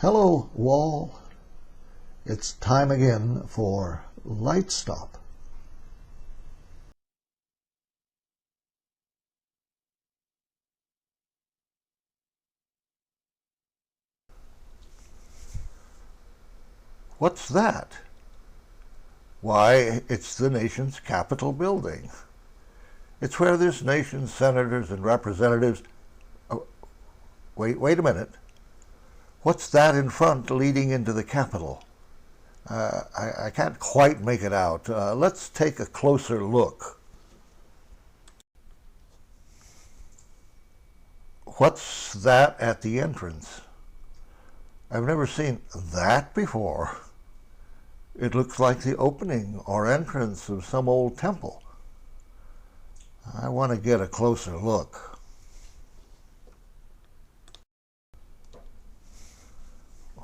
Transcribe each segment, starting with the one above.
Hello, wall. It's time again for Light Stop. What's that? Why, it's the nation's Capitol building. It's where this nation's senators and representatives... Oh, wait a minute. What's that in front leading into the Capitol? I can't quite make it out. Let's take a closer look. What's that at the entrance? I've never seen that before. It looks like the opening or entrance of some old temple. I want to get a closer look.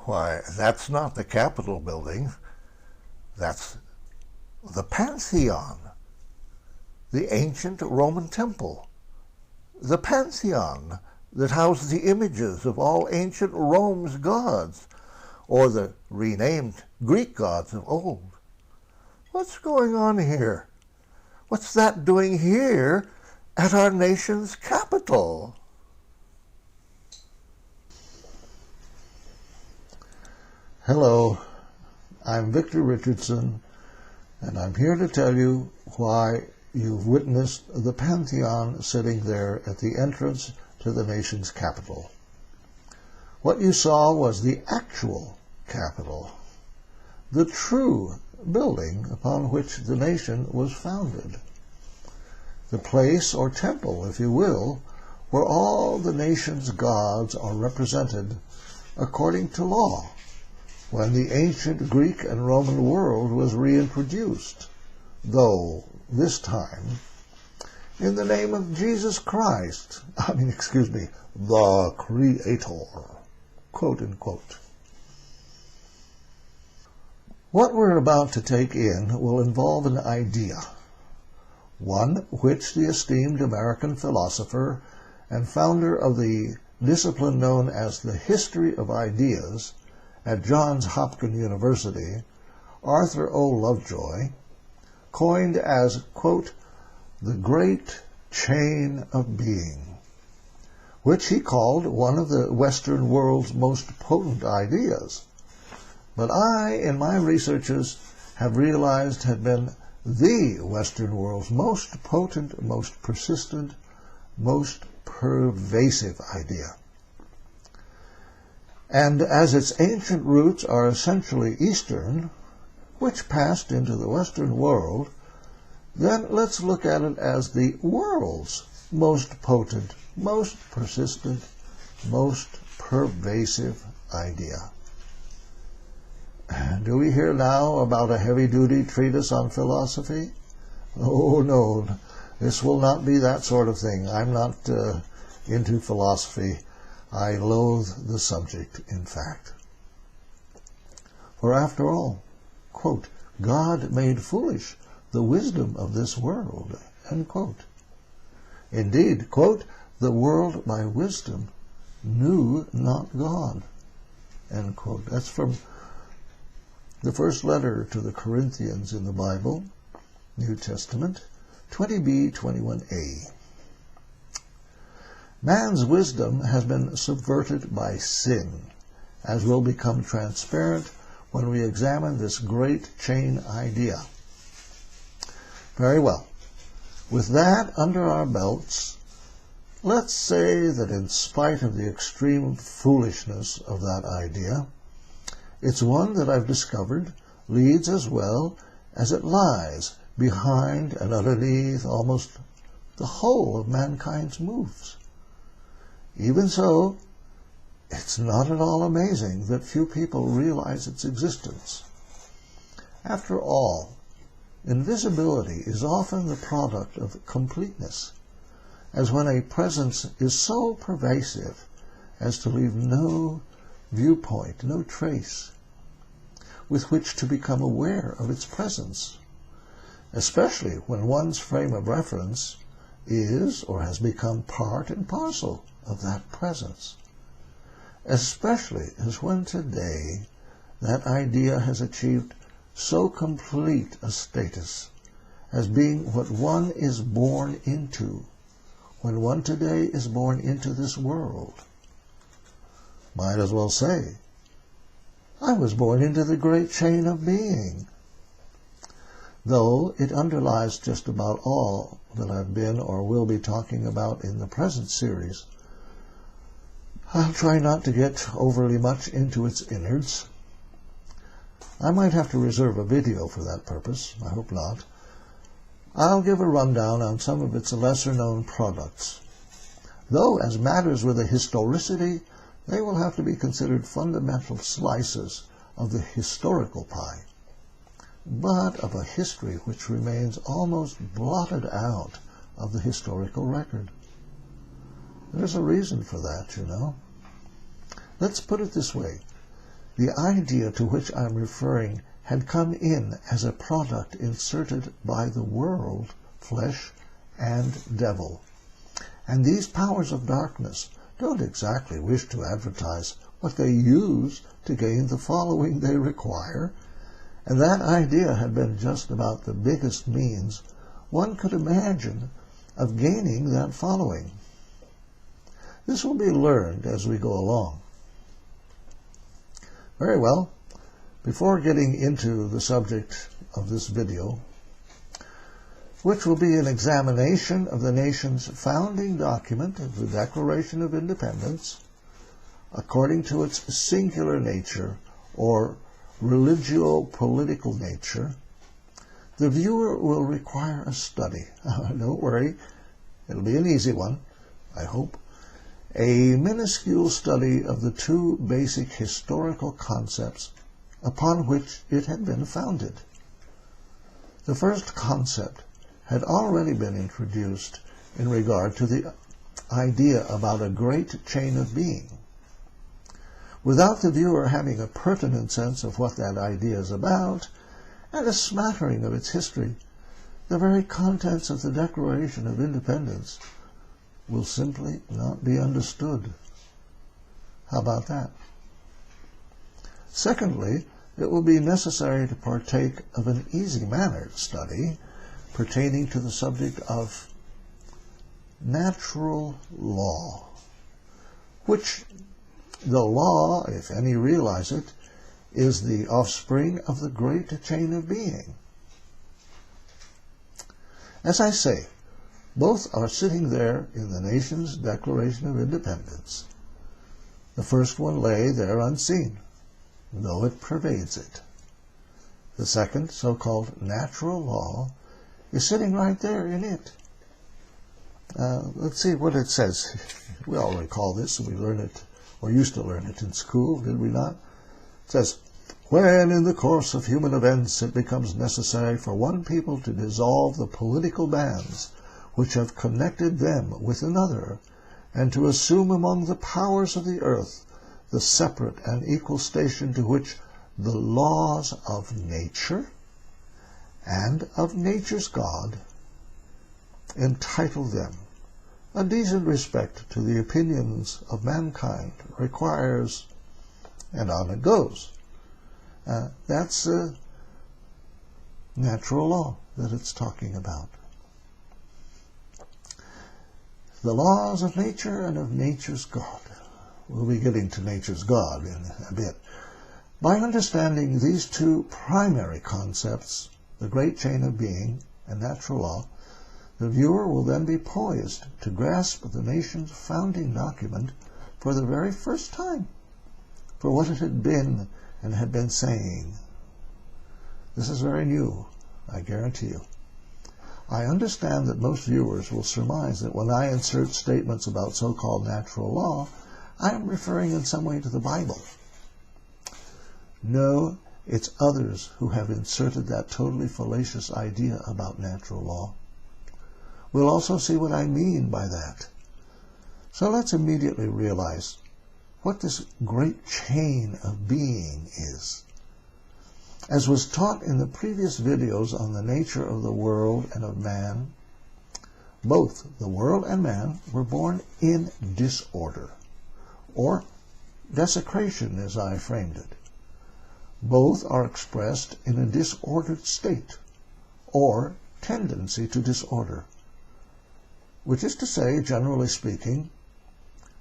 Why, that's not the Capitol building. That's the Pantheon, the ancient Roman temple. The Pantheon that housed the images of all ancient Rome's gods, or the renamed Greek gods of old. What's going on here? What's that doing here at our nation's capital? Hello, I'm Victor Richardson, and I'm here to tell you why you've witnessed the Pantheon sitting there at the entrance to the nation's capital. What you saw was the actual Capitol, the true building upon which the nation was founded, the place or temple, if you will, where all the nation's gods are represented according to law, when the ancient Greek and Roman world was reintroduced, though this time in the name of Jesus Christ, the Creator, quote unquote. What we're about to take in will involve an idea, one which the esteemed American philosopher and founder of the discipline known as the history of ideas at Johns Hopkins University, Arthur O. Lovejoy, coined as, quote, the great chain of being, which he called one of the Western world's most potent ideas, but I, in my researches, have realized had been the Western world's most potent, most persistent, most pervasive idea. And as its ancient roots are essentially Eastern, which passed into the Western world, then let's look at it as the world's most potent, most persistent, most pervasive idea. Do we hear now about a heavy-duty treatise on philosophy? Oh, no, this will not be that sort of thing. I'm not into philosophy. I loathe the subject, in fact. For after all, quote, God made foolish the wisdom of this world, end quote. Indeed, quote, the world by wisdom knew not God, end quote. That's from the first letter to the Corinthians in the Bible, New Testament, 20b, 21a. Man's wisdom has been subverted by sin, as will become transparent when we examine this great chain idea. Very well. With that under our belts, let's say that in spite of the extreme foolishness of that idea, it's one that I've discovered leads as well as it lies behind and underneath almost the whole of mankind's moves. Even so, it's not at all amazing that few people realize its existence. After all, invisibility is often the product of completeness, as when a presence is so pervasive as to leave no viewpoint, no trace with which to become aware of its presence, especially when one's frame of reference is or has become part and parcel of that presence. especially as when today that idea has achieved so complete a status as being what one is born into when one today is born into this world. Might as well say, I was born into the great chain of being. Though it underlies just about all that I've been or will be talking about in the present series, I'll try not to get overly much into its innards. I might have to reserve a video for that purpose. I hope not. I'll give a rundown on some of its lesser-known products, though as matters with a historicity, they will have to be considered fundamental slices of the historical pie, but of a history which remains almost blotted out of the historical record. There's a reason for that, you know. Let's put it this way. The idea to which I'm referring had come in as a product inserted by the world, flesh, and devil. And these powers of darkness don't exactly wish to advertise what they use to gain the following they require, and that idea had been just about the biggest means one could imagine of gaining that following. This will be learned as we go along. Very well. Before getting into the subject of this video, which will be an examination of the nation's founding document of the Declaration of Independence, according to its singular nature or religio-political nature, the viewer will require a study. Don't worry, it'll be an easy one, I hope. A minuscule study of the two basic historical concepts upon which it had been founded. The first concept had already been introduced in regard to the idea about a great chain of being. Without the viewer having a pertinent sense of what that idea is about, and a smattering of its history, the very contents of the Declaration of Independence will simply not be understood. How about that? Secondly, it will be necessary to partake of an easy-mannered study pertaining to the subject of natural law, which, though law, if any realize it, is the offspring of the great chain of being. As I say, both are sitting there in the nation's Declaration of Independence. The first one lay there unseen, though it pervades it. The second, so-called natural law, is sitting right there in it. Let's see what it says. We all recall this, we learned it, or used to learn it in school, did we not? It says, when in the course of human events it becomes necessary for one people to dissolve the political bands which have connected them with another, and to assume among the powers of the earth the separate and equal station to which the laws of nature and of nature's God entitle them. A decent respect to the opinions of mankind requires, and on it goes. That's natural law that it's talking about. The laws of nature and of nature's God. We'll be getting to nature's God in a bit. By understanding these two primary concepts, the great chain of being and natural law, the viewer will then be poised to grasp the nation's founding document for the very first time, for what it had been and had been saying. This is very new, I guarantee you. I understand that most viewers will surmise that when I insert statements about so-called natural law, I am referring in some way to the Bible. No, it's others who have inserted that totally fallacious idea about natural law. We'll also see what I mean by that. So let's immediately realize what this great chain of being is. As was taught in the previous videos on the nature of the world and of man, both the world and man were born in disorder, or desecration, as I framed it. Both are expressed in a disordered state, or tendency to disorder, which is to say, generally speaking,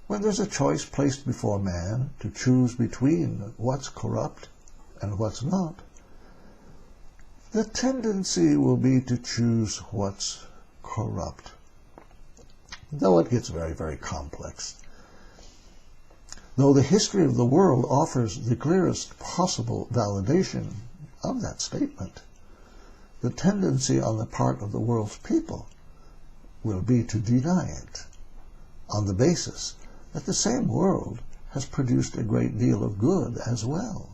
when there's a choice placed before man to choose between what's corrupt and what's not, the tendency will be to choose what's corrupt, though it gets very, very complex. Though the history of the world offers the clearest possible validation of that statement, the tendency on the part of the world's people will be to deny it, on the basis that the same world has produced a great deal of good as well.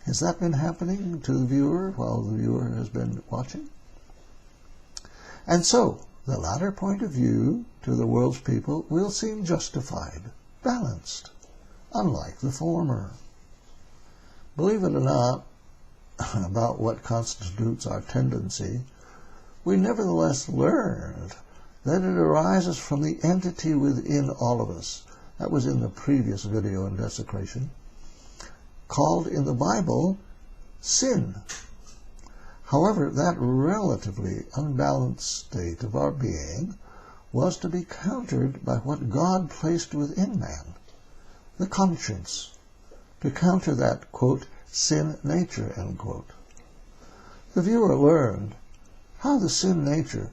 Has that been happening to the viewer while the viewer has been watching? And so, the latter point of view to the world's people will seem justified, balanced, unlike the former. Believe it or not, about what constitutes our tendency, we nevertheless learned that it arises from the entity within all of us. That was in the previous video on desecration, called in the Bible sin. However, that relatively unbalanced state of our being was to be countered by what God placed within man, the conscience, to counter that, quote, sin nature, end quote. The viewer learned how the sin nature,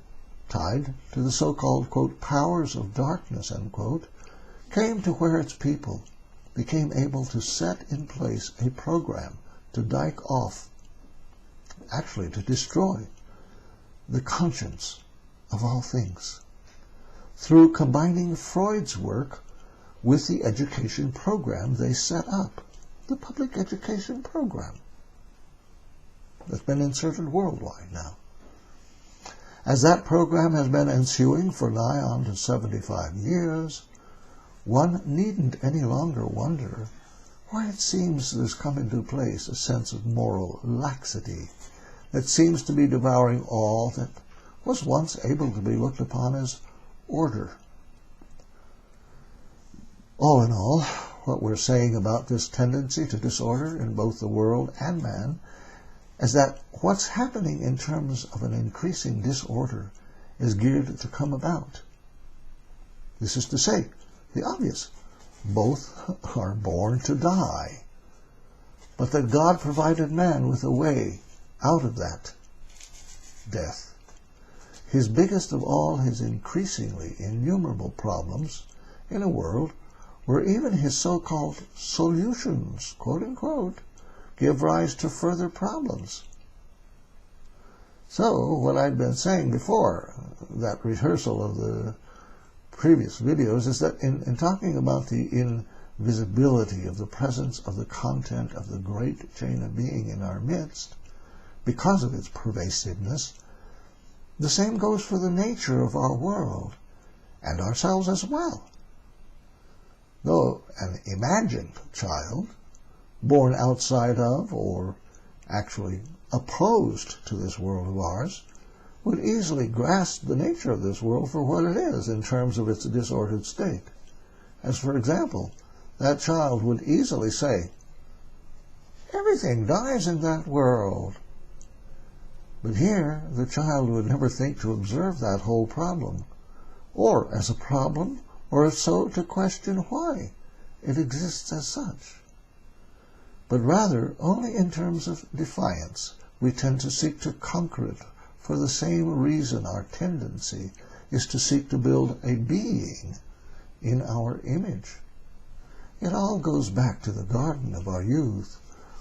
tied to the so-called, quote, powers of darkness, end quote, came to where its people became able to set in place a program to dike off, actually to destroy, the conscience of all things, through combining Freud's work with the education program they set up, the public education program that's been inserted worldwide now. As that program has been ensuing for nigh on to 75 years, one needn't any longer wonder why it seems there's come into place a sense of moral laxity that seems to be devouring all that was once able to be looked upon as order. All in all, what we're saying about this tendency to disorder in both the world and man is that what's happening in terms of an increasing disorder is geared to come about. This is to say, the obvious, both are born to die, but that God provided man with a way out of that death. His biggest of all his increasingly innumerable problems in a world where even his so-called solutions, quote unquote, give rise to further problems. So, what I'd been saying before, that rehearsal of the previous videos, is that in talking about the invisibility of the presence of the content of the great chain of being in our midst, because of its pervasiveness, the same goes for the nature of our world, and ourselves as well. Though an imagined child, born outside of, or actually opposed to this world of ours, would easily grasp the nature of this world for what it is in terms of its disordered state. As for example, that child would easily say, everything dies in that world. But here, the child would never think to observe that whole problem, or as a problem, or if so, to question why it exists as such. But rather, only in terms of defiance, we tend to seek to conquer it for the same reason our tendency is to seek to build a being in our image. It all goes back to the garden of our youth,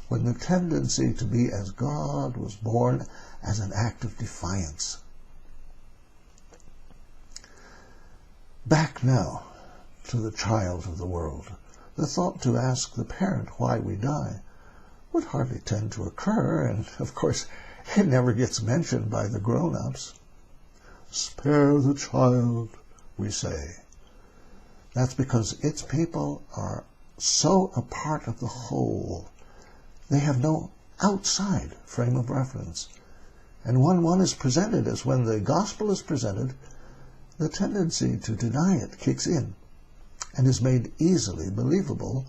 when the tendency to be as God was born as an act of defiance. Back now to the child of the world. The thought to ask the parent why we die would hardly tend to occur, and of course it never gets mentioned by the grown-ups. Spare the child, we say. That's because its people are so a part of the whole. They have no outside frame of reference. And when one is presented as when the gospel is presented, the tendency to deny it kicks in. and is made easily believable,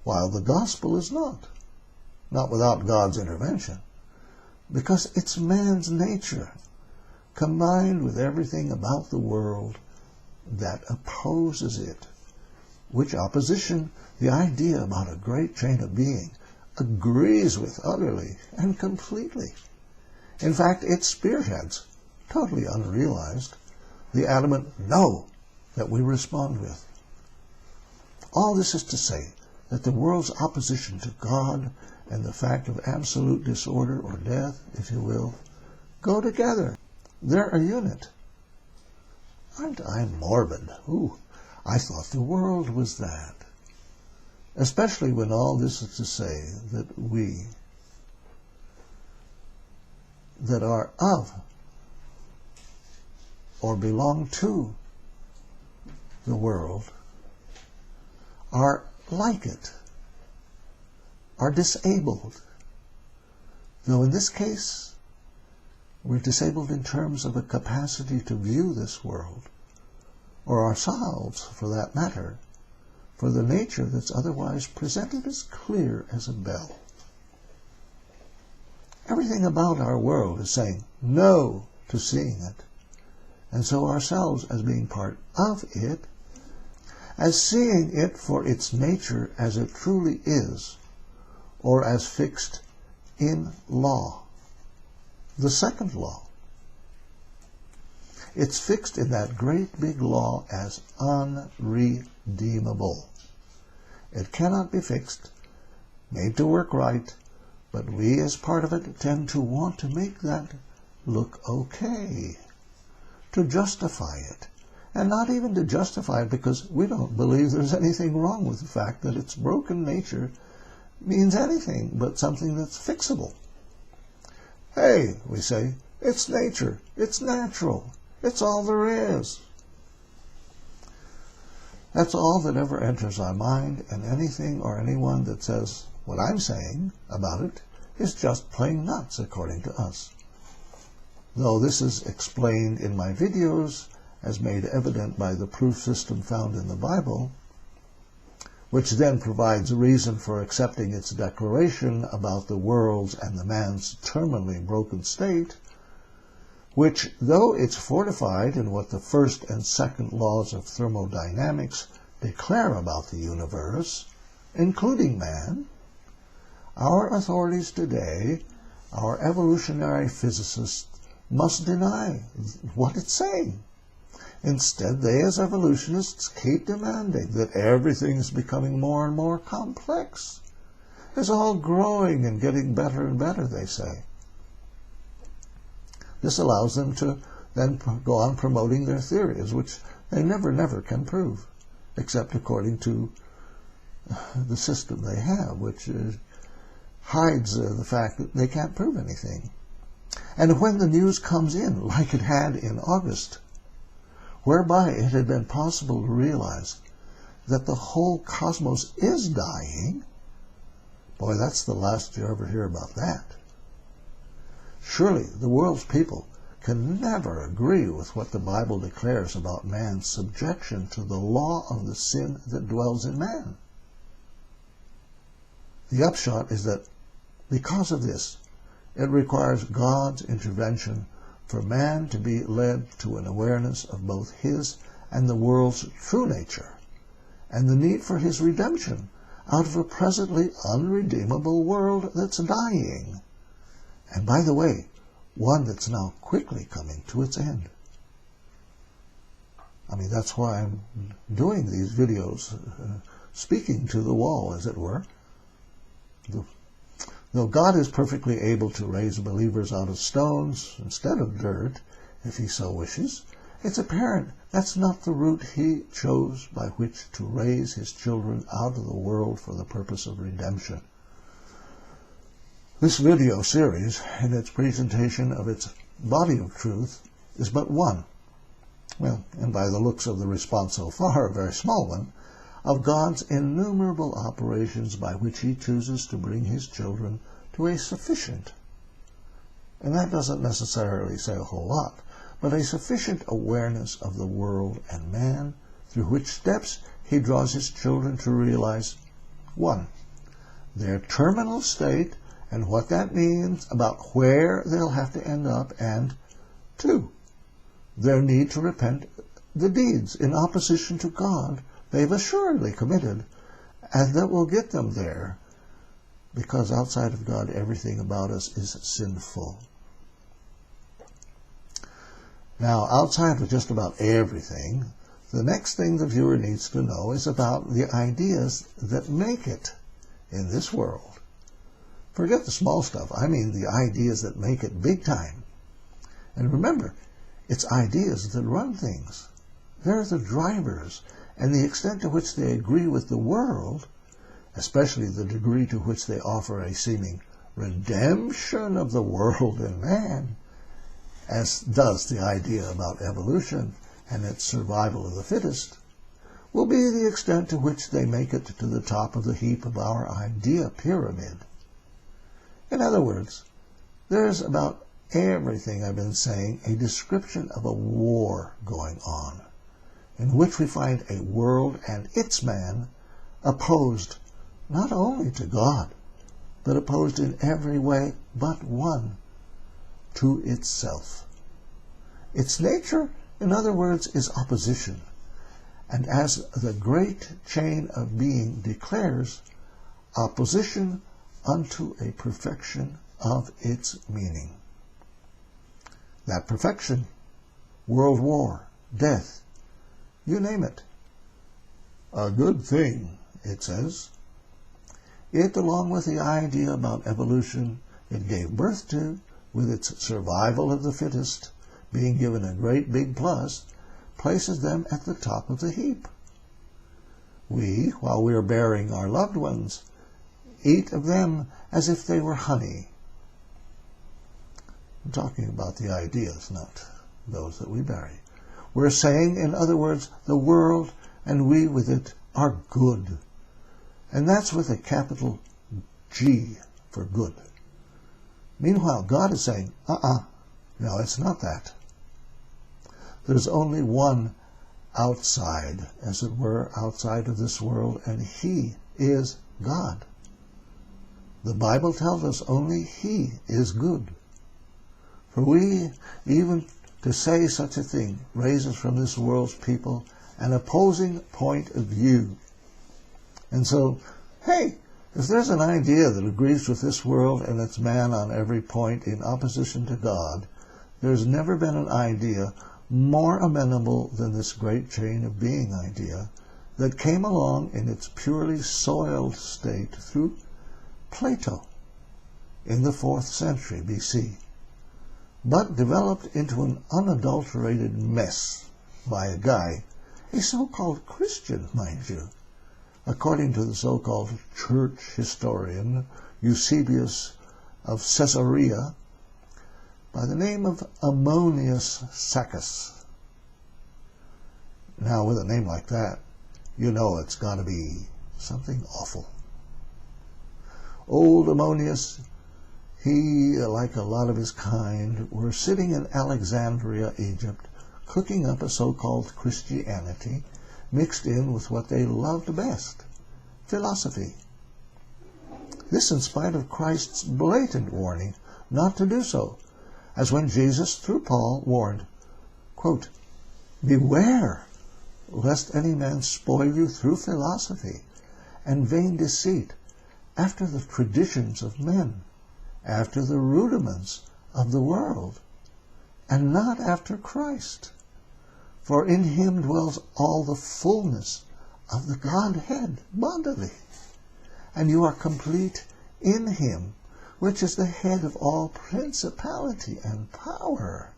while the gospel is not without God's intervention, because it's man's nature, combined with everything about the world that opposes it, which opposition the idea about a great chain of being agrees with utterly and completely. In fact, it spearheads, totally unrealized, the adamant no that we respond with. All this is to say that the world's opposition to God and the fact of absolute disorder or death, if you will, go together. They're a unit. Aren't I morbid? Ooh, I thought the world was that. Especially when all this is to say that we that are of or belong to the world are like it, are disabled. Though in this case, we're disabled in terms of a capacity to view this world, or ourselves for that matter, for the nature that's otherwise presented as clear as a bell. Everything about our world is saying no to seeing it, and so ourselves as being part of it, as seeing it for its nature as it truly is, or as fixed in law, the second law. It's fixed in that great big law as unredeemable. It cannot be fixed, made to work right, but we as part of it tend to want to make that look okay, to justify it. And not even to justify it because we don't believe there's anything wrong with the fact that its broken nature means anything but something that's fixable. Hey, we say, it's nature, it's natural, it's all there is. That's all that ever enters our mind, and anything or anyone that says what I'm saying about it is just plain nuts according to us. Though this is explained in my videos as made evident by the proof system found in the Bible, which then provides a reason for accepting its declaration about the world's and the man's terminally broken state, which, though it's fortified in what the first and second laws of thermodynamics declare about the universe, including man, our authorities today, our evolutionary physicists, must deny what it's saying. Instead, they as evolutionists keep demanding that everything is becoming more and more complex. It's all growing and getting better and better, they say. This allows them to then go on promoting their theories, which they never can prove, except according to the system they have, which hides the fact that they can't prove anything. And when the news comes in, like it had in August, whereby it had been possible to realize that the whole cosmos is dying, boy, that's the last you ever hear about that. Surely the world's people can never agree with what the Bible declares about man's subjection to the law of the sin that dwells in man. The upshot is that because of this, it requires God's intervention for man to be led to an awareness of both his and the world's true nature, and the need for his redemption out of a presently unredeemable world that's dying. And by the way, one that's now quickly coming to its end. I mean, that's why I'm doing these videos, speaking to the wall, as it were. Though God is perfectly able to raise believers out of stones instead of dirt, if he so wishes, it's apparent that's not the route he chose by which to raise his children out of the world for the purpose of redemption. This video series, in its presentation of its body of truth, is but one, well, and by the looks of the response so far, a very small one, of God's innumerable operations by which he chooses to bring his children to a sufficient, and that doesn't necessarily say a whole lot, but a sufficient awareness of the world and man, through which steps he draws his children to realize, 1, their terminal state and what that means about where they'll have to end up, and 2, their need to repent the deeds in opposition to God they've assuredly committed, and that will get them there, because outside of God everything about us is sinful. Now, outside of just about everything, the next thing the viewer needs to know is about the ideas that make it in this world. Forget the small stuff. I mean the ideas that make it big time. And remember, it's ideas that run things. They're the drivers, and the extent to which they agree with the world, especially the degree to which they offer a seeming redemption of the world and man, as does the idea about evolution and its survival of the fittest, will be the extent to which they make it to the top of the heap of our idea pyramid. In other words, there's about everything I've been saying a description of a war going on, in which we find a world and its man opposed not only to God, but opposed in every way but one, to itself. Its nature, in other words, is opposition, and as the great chain of being declares, opposition unto a perfection of its meaning. That perfection, world war, death, you name it. A good thing, it says. It, along with the idea about evolution it gave birth to, with its survival of the fittest being given a great big plus, places them at the top of the heap. We, while we are burying our loved ones, eat of them as if they were honey. I'm talking about the ideas, not those that we bury. We're saying, in other words, the world and we with it are good. And that's with a capital G for good. Meanwhile, God is saying, no, it's not that. There's only one outside, as it were, outside of this world, and He is God. The Bible tells us only He is good. For we, even to say such a thing, raises from this world's people an opposing point of view. And so, hey, if there's an idea that agrees with this world and its man on every point in opposition to God, there's never been an idea more amenable than this great chain of being idea that came along in its purely soiled state through Plato in the 4th century BC, but developed into an unadulterated mess by a guy, a so-called Christian, mind you, according to the so-called church historian Eusebius of Caesarea, by the name of Ammonius Saccas. Now, with a name like that, you know it's got to be something awful. Old Ammonius, he, like a lot of his kind, were sitting in Alexandria, Egypt, cooking up a so-called Christianity mixed in with what they loved best, philosophy. This in spite of Christ's blatant warning not to do so, as when Jesus, through Paul, warned, quote, "Beware, lest any man spoil you through philosophy and vain deceit, after the traditions of men, after the rudiments of the world, and not after Christ. For in him dwells all the fullness of the Godhead bodily, and you are complete in him, which is the head of all principality and power."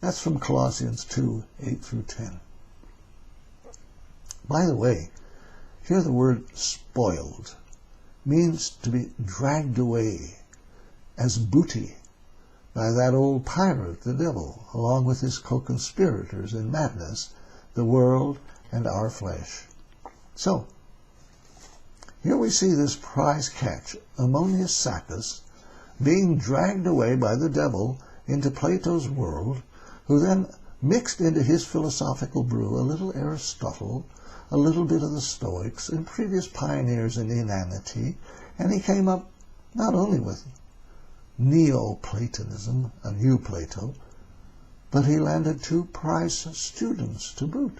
That's from Colossians 2, 8 through 10. By the way, here the word spoiled means to be dragged away as booty by that old pirate, the devil, along with his co-conspirators in madness, the world and our flesh. So, here we see this prize catch, Ammonius Saccas, being dragged away by the devil into Plato's world, who then mixed into his philosophical brew a little Aristotle, a little bit of the Stoics, and previous pioneers in inanity, and he came up not only with Neoplatonism, a new Plato, but he landed 2 prize students to boot.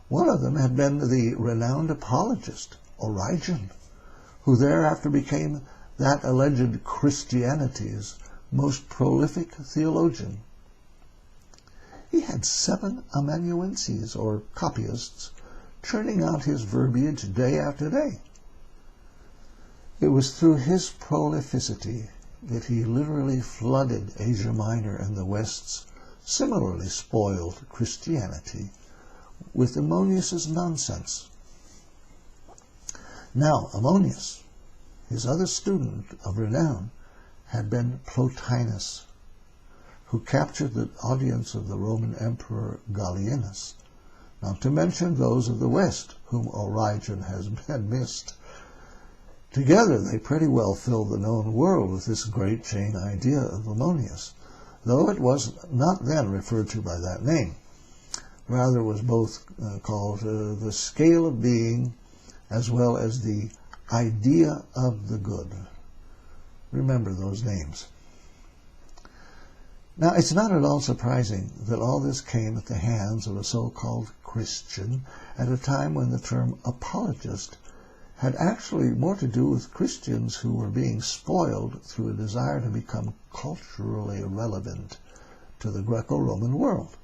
One of them had been the renowned apologist, Origen, who thereafter became that alleged Christianity's most prolific theologian. He had 7 amanuenses, or copyists, churning out his verbiage day after day. It was through his prolificity that he literally flooded Asia Minor and the West's similarly spoiled Christianity with Ammonius's nonsense. Now, Ammonius, his other student of renown, had been Plotinus, who captured the audience of the Roman Emperor Gallienus, not to mention those of the West, whom Origen had missed. Together they pretty well filled the known world with this great chain idea of Ammonius, though it was not then referred to by that name. Rather was both called the scale of being as well as the idea of the good. Remember those names. Now, it's not at all surprising that all this came at the hands of a so-called Christian at a time when the term apologist had actually more to do with Christians who were being spoiled through a desire to become culturally relevant to the Greco-Roman world.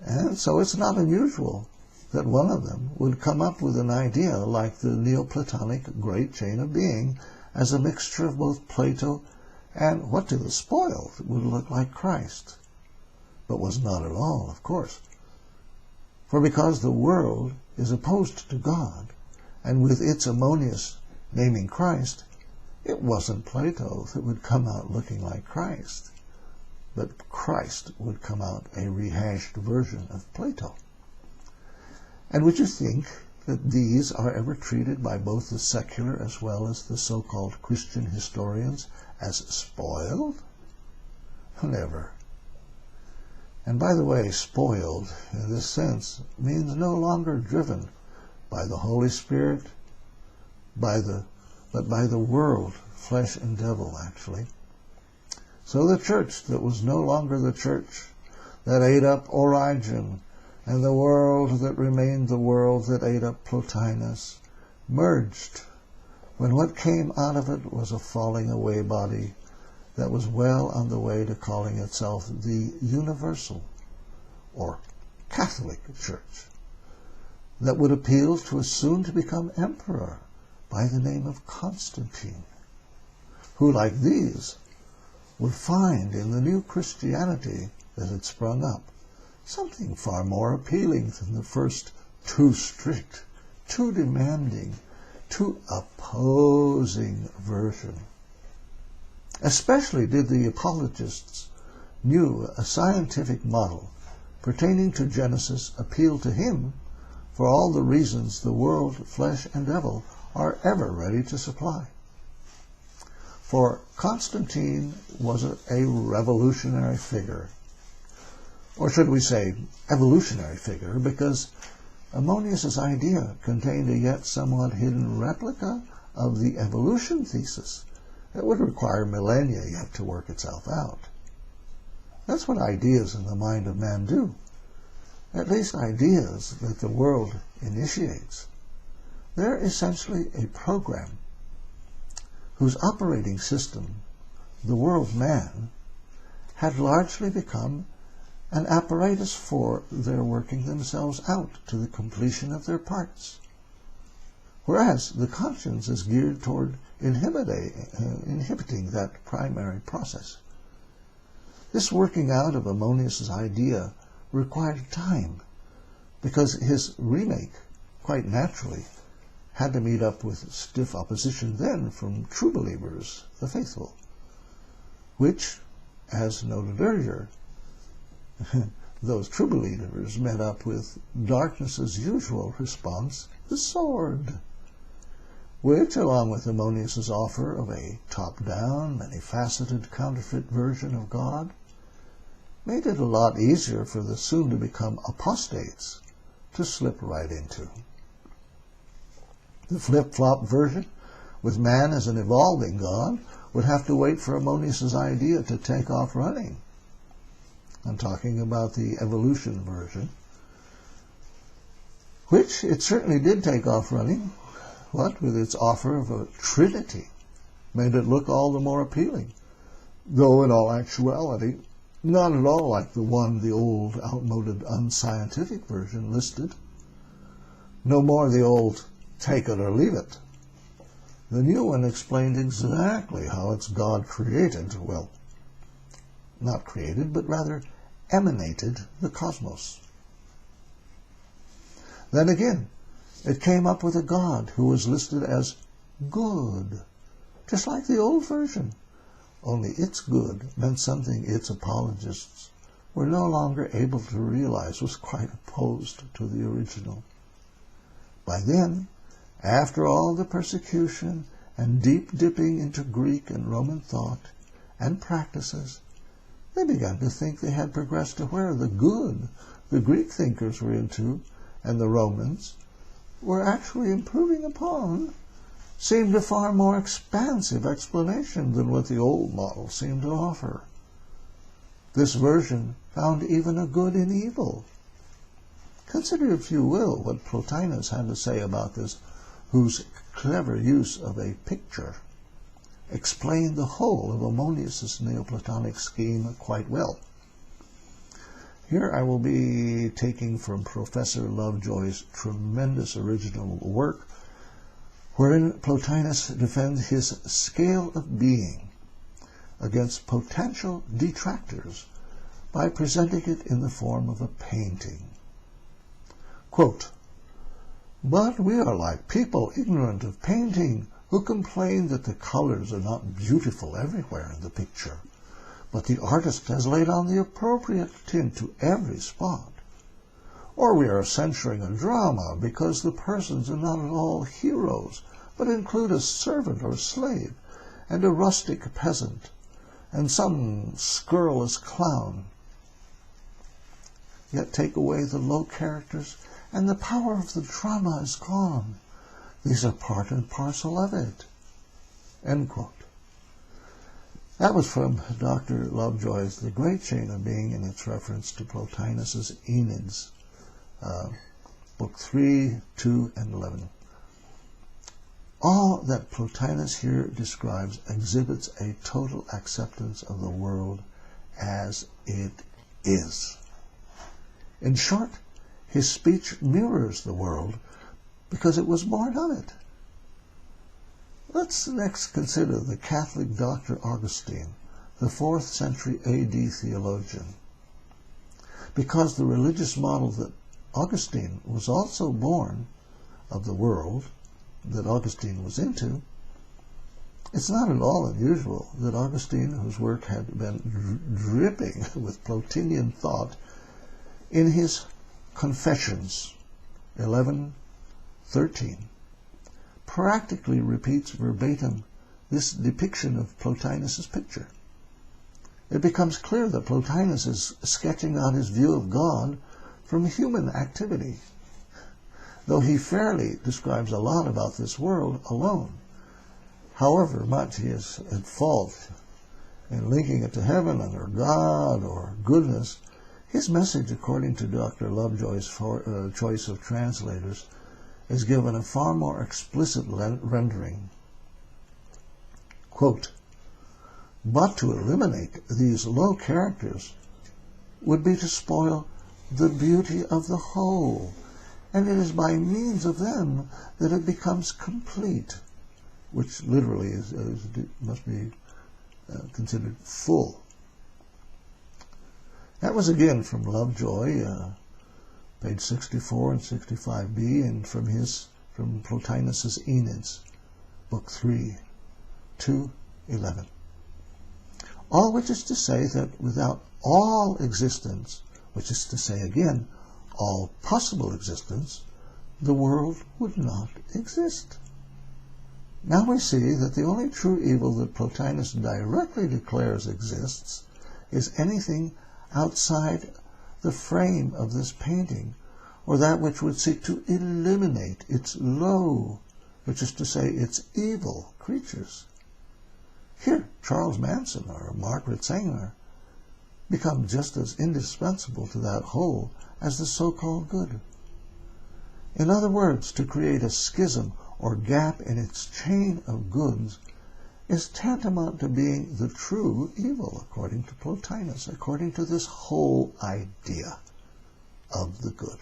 And so it's not unusual that one of them would come up with an idea like the Neoplatonic great chain of being as a mixture of both Plato and what to the spoiled would look like Christ, but was not at all, of course. For because the world is opposed to God, and with its Ammonius naming Christ, it wasn't Plato that would come out looking like Christ, but Christ would come out a rehashed version of Plato. And would you think that these are ever treated by both the secular as well as the so-called Christian historians as spoiled? Never. And by the way, spoiled in this sense means no longer driven by the Holy Spirit, but by the world, flesh and devil, actually. So the church that was no longer the church that ate up Origen, and the world that remained the world that ate up Plotinus, merged when what came out of it was a falling away body that was well on the way to calling itself the Universal, or Catholic Church, that would appeal to a soon-to-become emperor by the name of Constantine, who, like these, would find in the new Christianity that had sprung up something far more appealing than the first too strict, too demanding, too opposing version. Especially did the apologists knew a scientific model pertaining to Genesis appeal to him for all the reasons the world, flesh, and devil are ever ready to supply. For Constantine was a revolutionary figure, or should we say evolutionary figure, because Ammonius's idea contained a yet somewhat hidden replica of the evolution thesis that would require millennia yet to work itself out. That's what ideas in the mind of man do. At least ideas that the world initiates. They're essentially a program whose operating system, the world man, had largely become an apparatus for their working themselves out to the completion of their parts. Whereas the conscience is geared toward inhibiting that primary process. This working out of Ammonius's idea required time, because his remake, quite naturally, had to meet up with stiff opposition then from true believers, the faithful, which, as noted earlier, those true believers met up with darkness's usual response, the sword, which, along with Ammonius's offer of a top-down, many-faceted counterfeit version of God, made it a lot easier for the soon-to-become apostates to slip right into. The flip-flop version, with man as an evolving God, would have to wait for Ammonius's idea to take off running. I'm talking about the evolution version, which it certainly did take off running, with its offer of a trinity, made it look all the more appealing, though in all actuality, not at all like the old, outmoded, unscientific version listed. No more the old take it or leave it. The new one explained exactly how its God created, well, not created, but rather emanated the cosmos. Then again, it came up with a God who was listed as good, just like the old version, only its good meant something its apologists were no longer able to realize was quite opposed to the original. By then, after all the persecution and deep dipping into Greek and Roman thought and practices, they began to think they had progressed to where the good the Greek thinkers were into and the Romans were actually improving upon seemed a far more expansive explanation than what the old model seemed to offer. This version found even a good in evil. Consider, if you will, what Plotinus had to say about this, whose clever use of a picture explained the whole of Ammonius's Neoplatonic scheme quite well. Here I will be taking from Professor Lovejoy's tremendous original work, wherein Plotinus defends his scale of being against potential detractors by presenting it in the form of a painting. Quote, "But we are like people ignorant of painting, who complain that the colors are not beautiful everywhere in the picture, but the artist has laid on the appropriate tint to every spot. Or we are censuring a drama because the persons are not at all heroes, but include a servant or slave, and a rustic peasant, and some scurrilous clown. Yet take away the low characters, and the power of the drama is gone. These are part and parcel of it." End quote. That was from Dr. Lovejoy's The Great Chain of Being, in its reference to Plotinus's Aeneids, Book 3, 2, and 11. All that Plotinus here describes exhibits a total acceptance of the world as it is. In short, his speech mirrors the world because it was born of it. Let's next consider the Catholic Dr. Augustine, the 4th century AD theologian. Because the religious model that Augustine was also born of the world that Augustine was into, it's not at all unusual that Augustine, whose work had been dripping with Plotinian thought, in his Confessions 11:13, practically repeats verbatim this depiction of Plotinus's picture. It becomes clear that Plotinus is sketching out his view of God from human activity, though he fairly describes a lot about this world alone. However much he is at fault in linking it to heaven or God or goodness, his message, according to Dr. Lovejoy's choice of translators, is given a far more explicit rendering. Quote, "But to eliminate these low characters would be to spoil the beauty of the whole, and it is by means of them that it becomes complete," which literally must be considered full. That was again from Lovejoy, page 64 and 65b, and from Plotinus's Aeneids, Book 3, 2, 11. All which is to say that without all existence, which is to say again, all possible existence, the world would not exist. Now we see that the only true evil that Plotinus directly declares exists is anything outside the frame of this painting, or that which would seek to eliminate its low, which is to say, its evil creatures. Here, Charles Manson or Margaret Sanger become just as indispensable to that whole as the so-called good. In other words, to create a schism or gap in its chain of goods is tantamount to being the true evil, according to Plotinus, according to this whole idea of the good.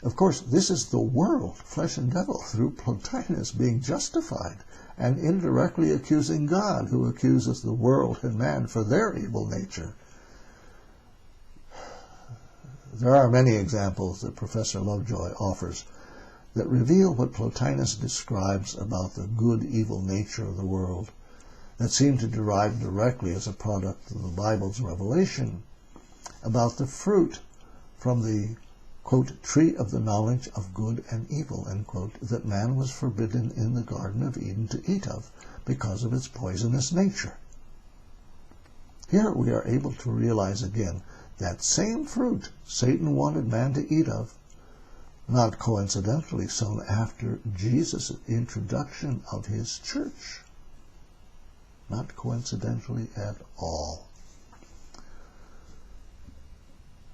Of course, this is the world, flesh and devil, through Plotinus being justified and indirectly accusing God, who accuses the world and man for their evil nature. There are many examples that Professor Lovejoy offers that reveal what Plotinus describes about the good-evil nature of the world, that seem to derive directly as a product of the Bible's revelation about the fruit from the, quote, tree of the knowledge of good and evil, end quote, that man was forbidden in the Garden of Eden to eat of because of its poisonous nature. Here we are able to realize again that same fruit Satan wanted man to eat of, not coincidentally soon after Jesus' introduction of his church. Not coincidentally at all.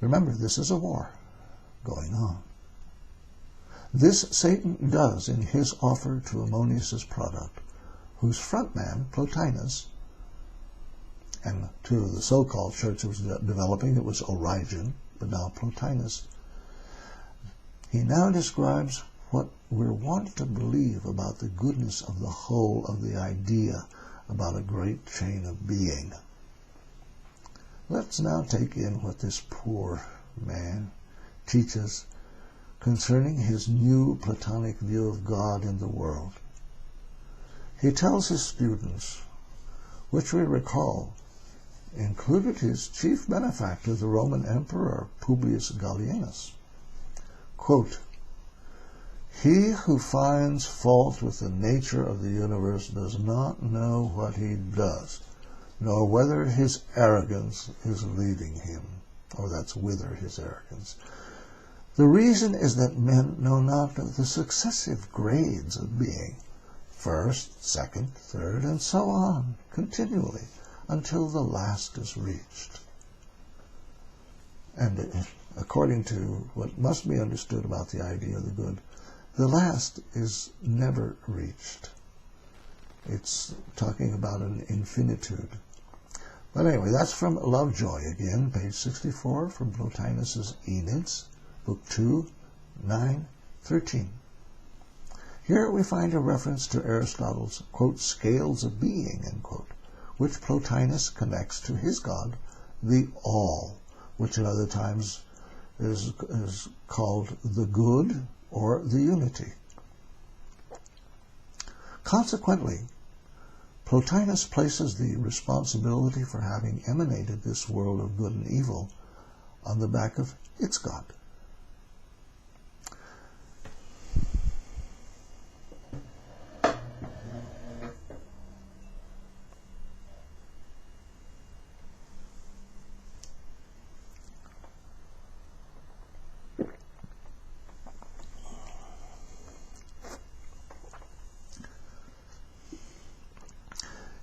Remember, this is a war going on. This Satan does in his offer to Ammonius's product, whose front man, Plotinus, and to the so-called church that was developing, it was Origen, but now Plotinus. He now describes what we're wanted to believe about the goodness of the whole of the idea about a great chain of being. Let's now take in what this poor man teaches concerning his new Platonic view of God in the world. He tells his students, which we recall included his chief benefactor, the Roman Emperor Publius Gallienus, quote, "He who finds fault with the nature of the universe does not know what he does, nor whether his arrogance is leading him," or that's whither his arrogance. "The reason is that men know not the successive grades of being, first, second, third, and so on, continually, until the last is reached." And according to what must be understood about the idea of the good, the last is never reached. It's talking about an infinitude. But anyway, that's from Lovejoy again, page 64, from Plotinus's Eneids, book 2, 9, 13. Here we find a reference to Aristotle's, quote, scales of being, end quote, which Plotinus connects to his God, the All, which at other times is called the good or the unity. Consequently, Plotinus places the responsibility for having emanated this world of good and evil on the back of its God.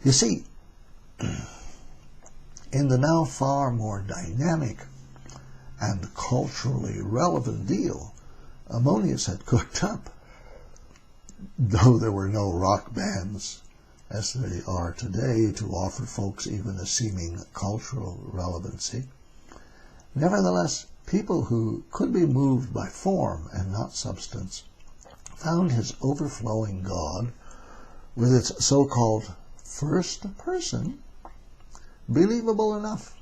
You see, in the now far more dynamic and culturally relevant deal Ammonius had cooked up, though there were no rock bands as they are today to offer folks even a seeming cultural relevancy, nevertheless, people who could be moved by form and not substance found his overflowing God, with its so-called first person, believable enough,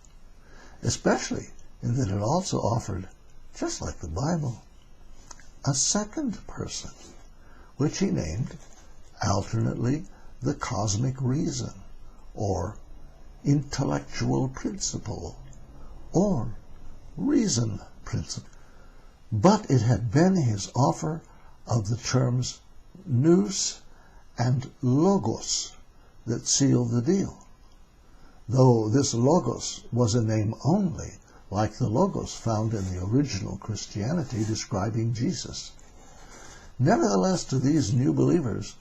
especially in that it also offered, just like the Bible, a second person, which he named alternately the cosmic reason, or intellectual principle, or reason principle. But it had been his offer of the terms nous and logos that sealed the deal. though this logos was a name only, like the logos found in the original Christianity describing Jesus. Nevertheless, to these new believers,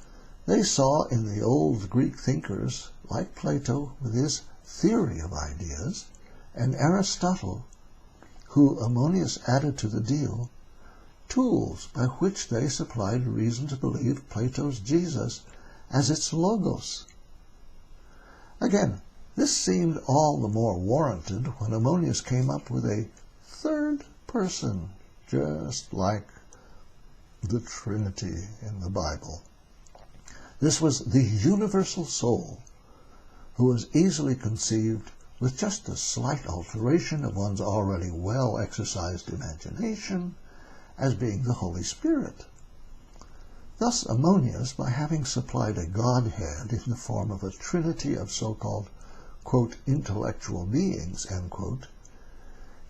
they saw in the old Greek thinkers, like Plato with his theory of ideas, and Aristotle, who Ammonius added to the deal, tools by which they supplied reason to believe Plato's Jesus as its logos. Again, this seemed all the more warranted when Ammonius came up with a third person, just like the Trinity in the Bible. This was the universal soul, who was easily conceived with just a slight alteration of one's already well-exercised imagination as being the Holy Spirit. Thus Ammonius, by having supplied a Godhead in the form of a trinity of so-called, quote, intellectual beings, end quote,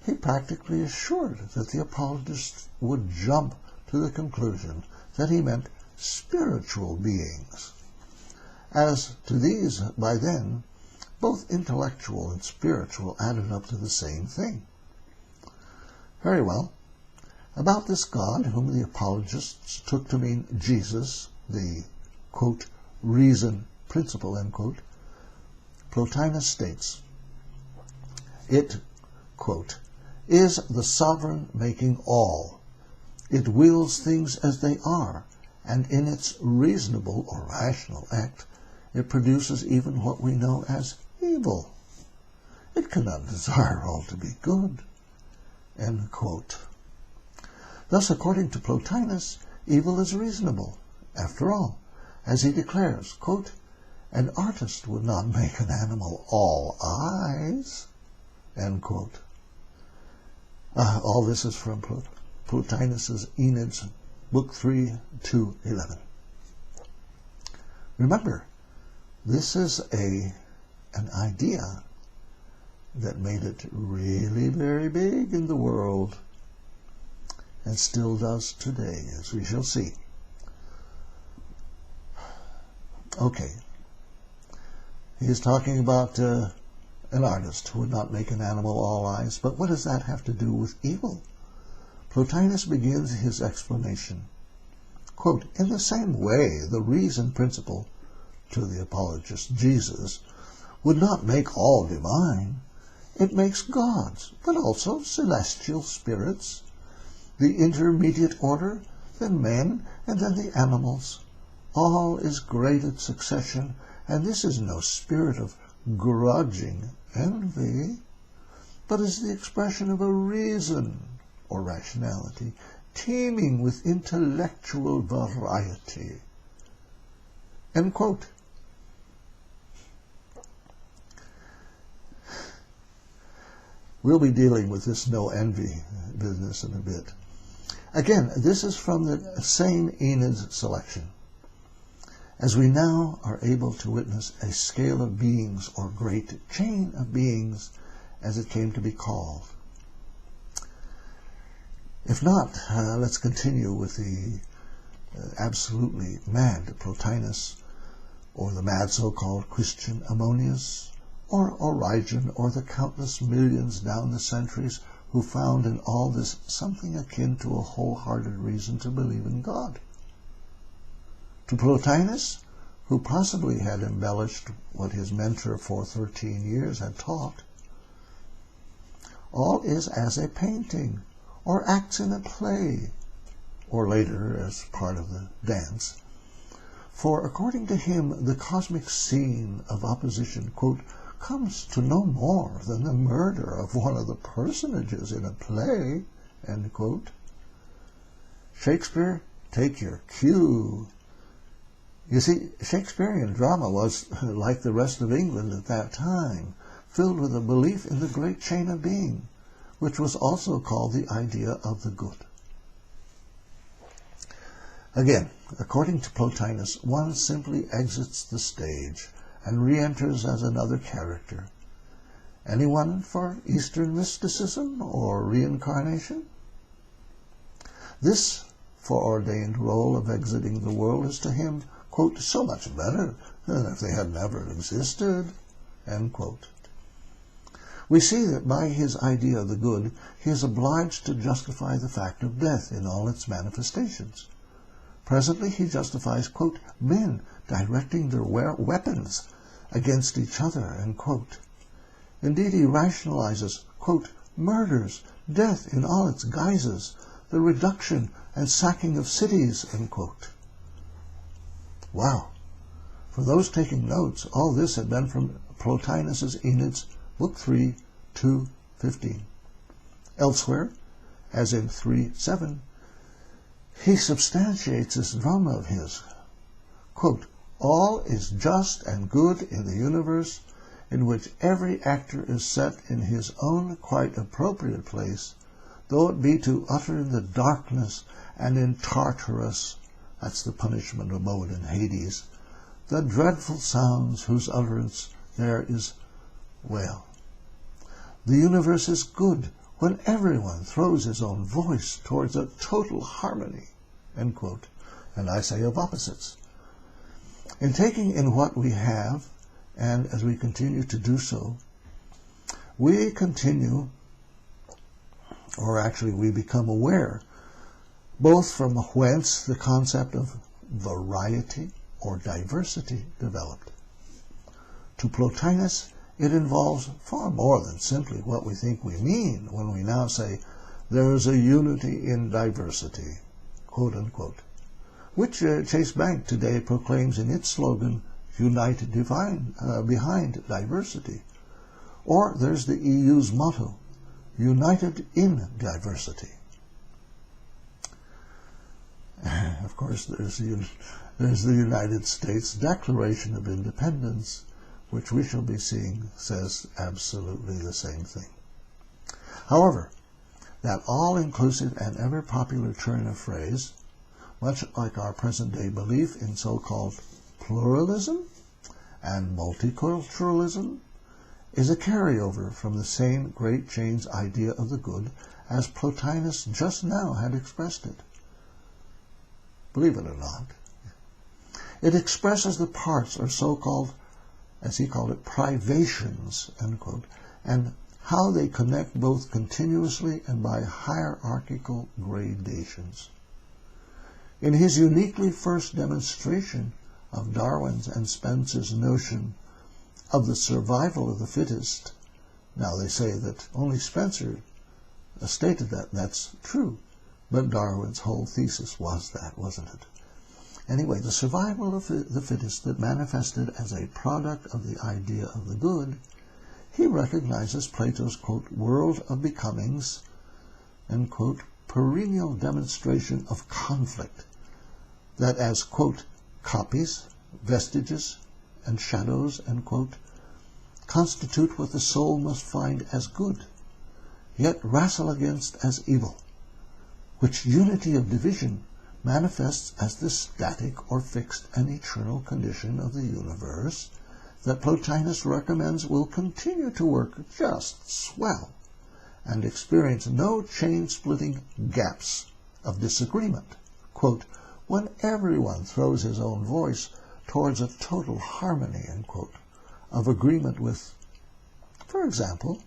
he practically assured that the apologists would jump to the conclusion that he meant spiritual beings. As to these, by then, both intellectual and spiritual added up to the same thing. Very well. About this God, whom the apologists took to mean Jesus, the, quote, reason principle, end quote, Plotinus states, it, quote, is the sovereign making all. It wills things as they are, and in its reasonable or rational act, it produces even what we know as evil. It cannot desire all to be good, end quote. Thus, according to Plotinus, evil is reasonable. After all, as he declares, quote, an artist would not make an animal all eyes, end quote. All this is from Plotinus's Aeneid's, Book 3, 2:11. Remember, this is an idea that made it really very big in the world, and still does today, as we shall see. Okay. He is talking about an artist who would not make an animal all eyes, but what does that have to do with evil? Plotinus begins his explanation. Quote, in the same way, the reason principle, to the apologist Jesus, would not make all divine. It makes gods, but also celestial spirits, the intermediate order, then men, and then the animals. All is graded succession, and this is no spirit of grudging envy, but is the expression of a reason, or rationality, teeming with intellectual variety. End quote. We'll be dealing with this no envy business in a bit. Again, this is from the same Aeneid's selection. As we now are able to witness a scale of beings, or great chain of beings, as it came to be called. If not, let's continue with the absolutely mad Plotinus, or the mad so-called Christian Ammonius, or Origen, or the countless millions down the centuries who found in all this something akin to a wholehearted reason to believe in God. To Plotinus, who possibly had embellished what his mentor for 13 years had taught, all is as a painting, or acts in a play, or later as part of the dance. For according to him, the cosmic scene of opposition, quote, comes to no more than the murder of one of the personages in a play, end quote. Shakespeare, take your cue. You see, Shakespearean drama was, like the rest of England at that time, filled with a belief in the great chain of being, which was also called the idea of the good. Again, according to Plotinus, one simply exits the stage and re-enters as another character. Anyone for Eastern mysticism or reincarnation? This foreordained role of exiting the world is to him, quote, so much better than if they had never existed, end quote. We see that by his idea of the good, he is obliged to justify the fact of death in all its manifestations. Presently he justifies, quote, men directing their weapons against each other, end quote. Indeed, he rationalizes, quote, murders, death in all its guises, the reduction and sacking of cities, end quote. Wow. For those taking notes, all this had been from Plotinus's Enid's, Book 3, 2:15. Elsewhere, as in 3:7, he substantiates this drum of his, quote, all is just and good in the universe, in which every actor is set in his own quite appropriate place, though it be to utter in the darkness and in Tartarus, that's the punishment abode in Hades, the dreadful sounds whose utterance there is wail. The universe is good when everyone throws his own voice towards a total harmony, end quote. And I say of opposites. In taking in what we have, and as we continue to do so, we continue, or actually we become aware, both from whence the concept of variety or diversity developed. To Plotinus, it involves far more than simply what we think we mean when we now say there is a unity in diversity, quote unquote, which Chase Bank today proclaims in its slogan, United behind diversity. Or there's the EU's motto, United in diversity. Of course, there's the United States Declaration of Independence, which we shall be seeing says absolutely the same thing. However, that all-inclusive and ever-popular turn of phrase, much like our present-day belief in so-called pluralism and multiculturalism, is a carryover from the same great chain's idea of the good as Plotinus just now had expressed it. Believe it or not, it expresses the parts or so-called, as he called it, privations, end quote, and how they connect both continuously and by hierarchical gradations. In his uniquely first demonstration of Darwin's and Spencer's notion of the survival of the fittest, now they say that only Spencer stated that, and that's true, but Darwin's whole thesis was that, wasn't it? Anyway, the survival of the fittest that manifested as a product of the idea of the good, he recognizes Plato's, quote, world of becomings, end quote, perennial demonstration of conflict, that as, quote, copies, vestiges, and shadows, end quote, constitute what the soul must find as good, yet wrestle against as evil, which unity of division manifests as the static or fixed and eternal condition of the universe that Plotinus recommends will continue to work just swell and experience no chain-splitting gaps of disagreement, quote, when everyone throws his own voice towards a total harmony, end quote, of agreement with, for example,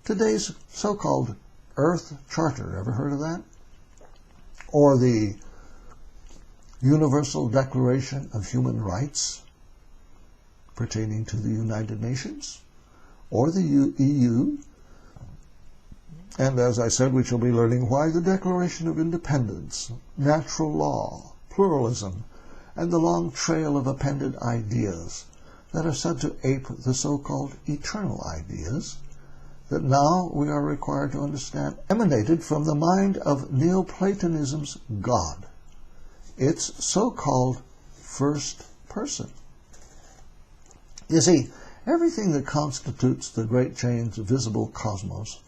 today's so-called Earth Charter. Ever heard of that? Or the Universal Declaration of Human Rights pertaining to the United Nations, or the EU. And as I said, we shall be learning why the Declaration of Independence, natural law, pluralism, and the long trail of appended ideas that are said to ape the so-called eternal ideas that now we are required to understand emanated from the mind of Neoplatonism's God, its so-called first person. You see, everything that constitutes the great chain's visible cosmos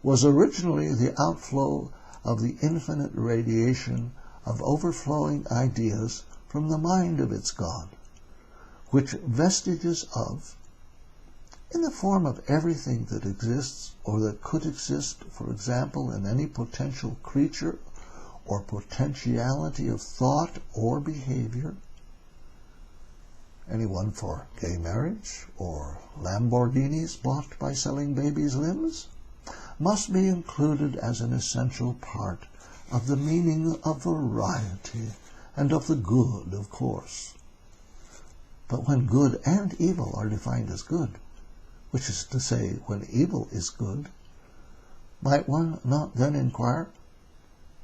was originally the outflow of the infinite radiation of overflowing ideas from the mind of its God, which vestiges of, in the form of everything that exists or that could exist, for example, in any potential creature or potentiality of thought or behavior, Anyone for gay marriage or Lamborghinis bought by selling babies' limbs must be included as an essential part of the meaning of variety and of the good, of course. But when good and evil are defined as good, which is to say, when evil is good, might one not then inquire,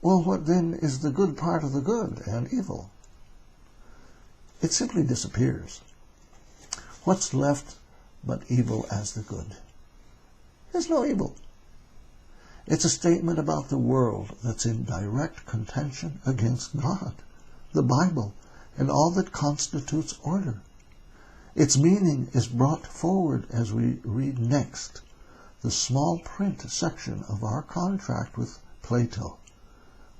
well, what then is the good part of the good and evil? It simply disappears. What's left but evil as the good? There's no evil. It's a statement about the world that's in direct contention against God, the Bible, and all that constitutes order. Its meaning is brought forward as we read next the small print section of our contract with Plato.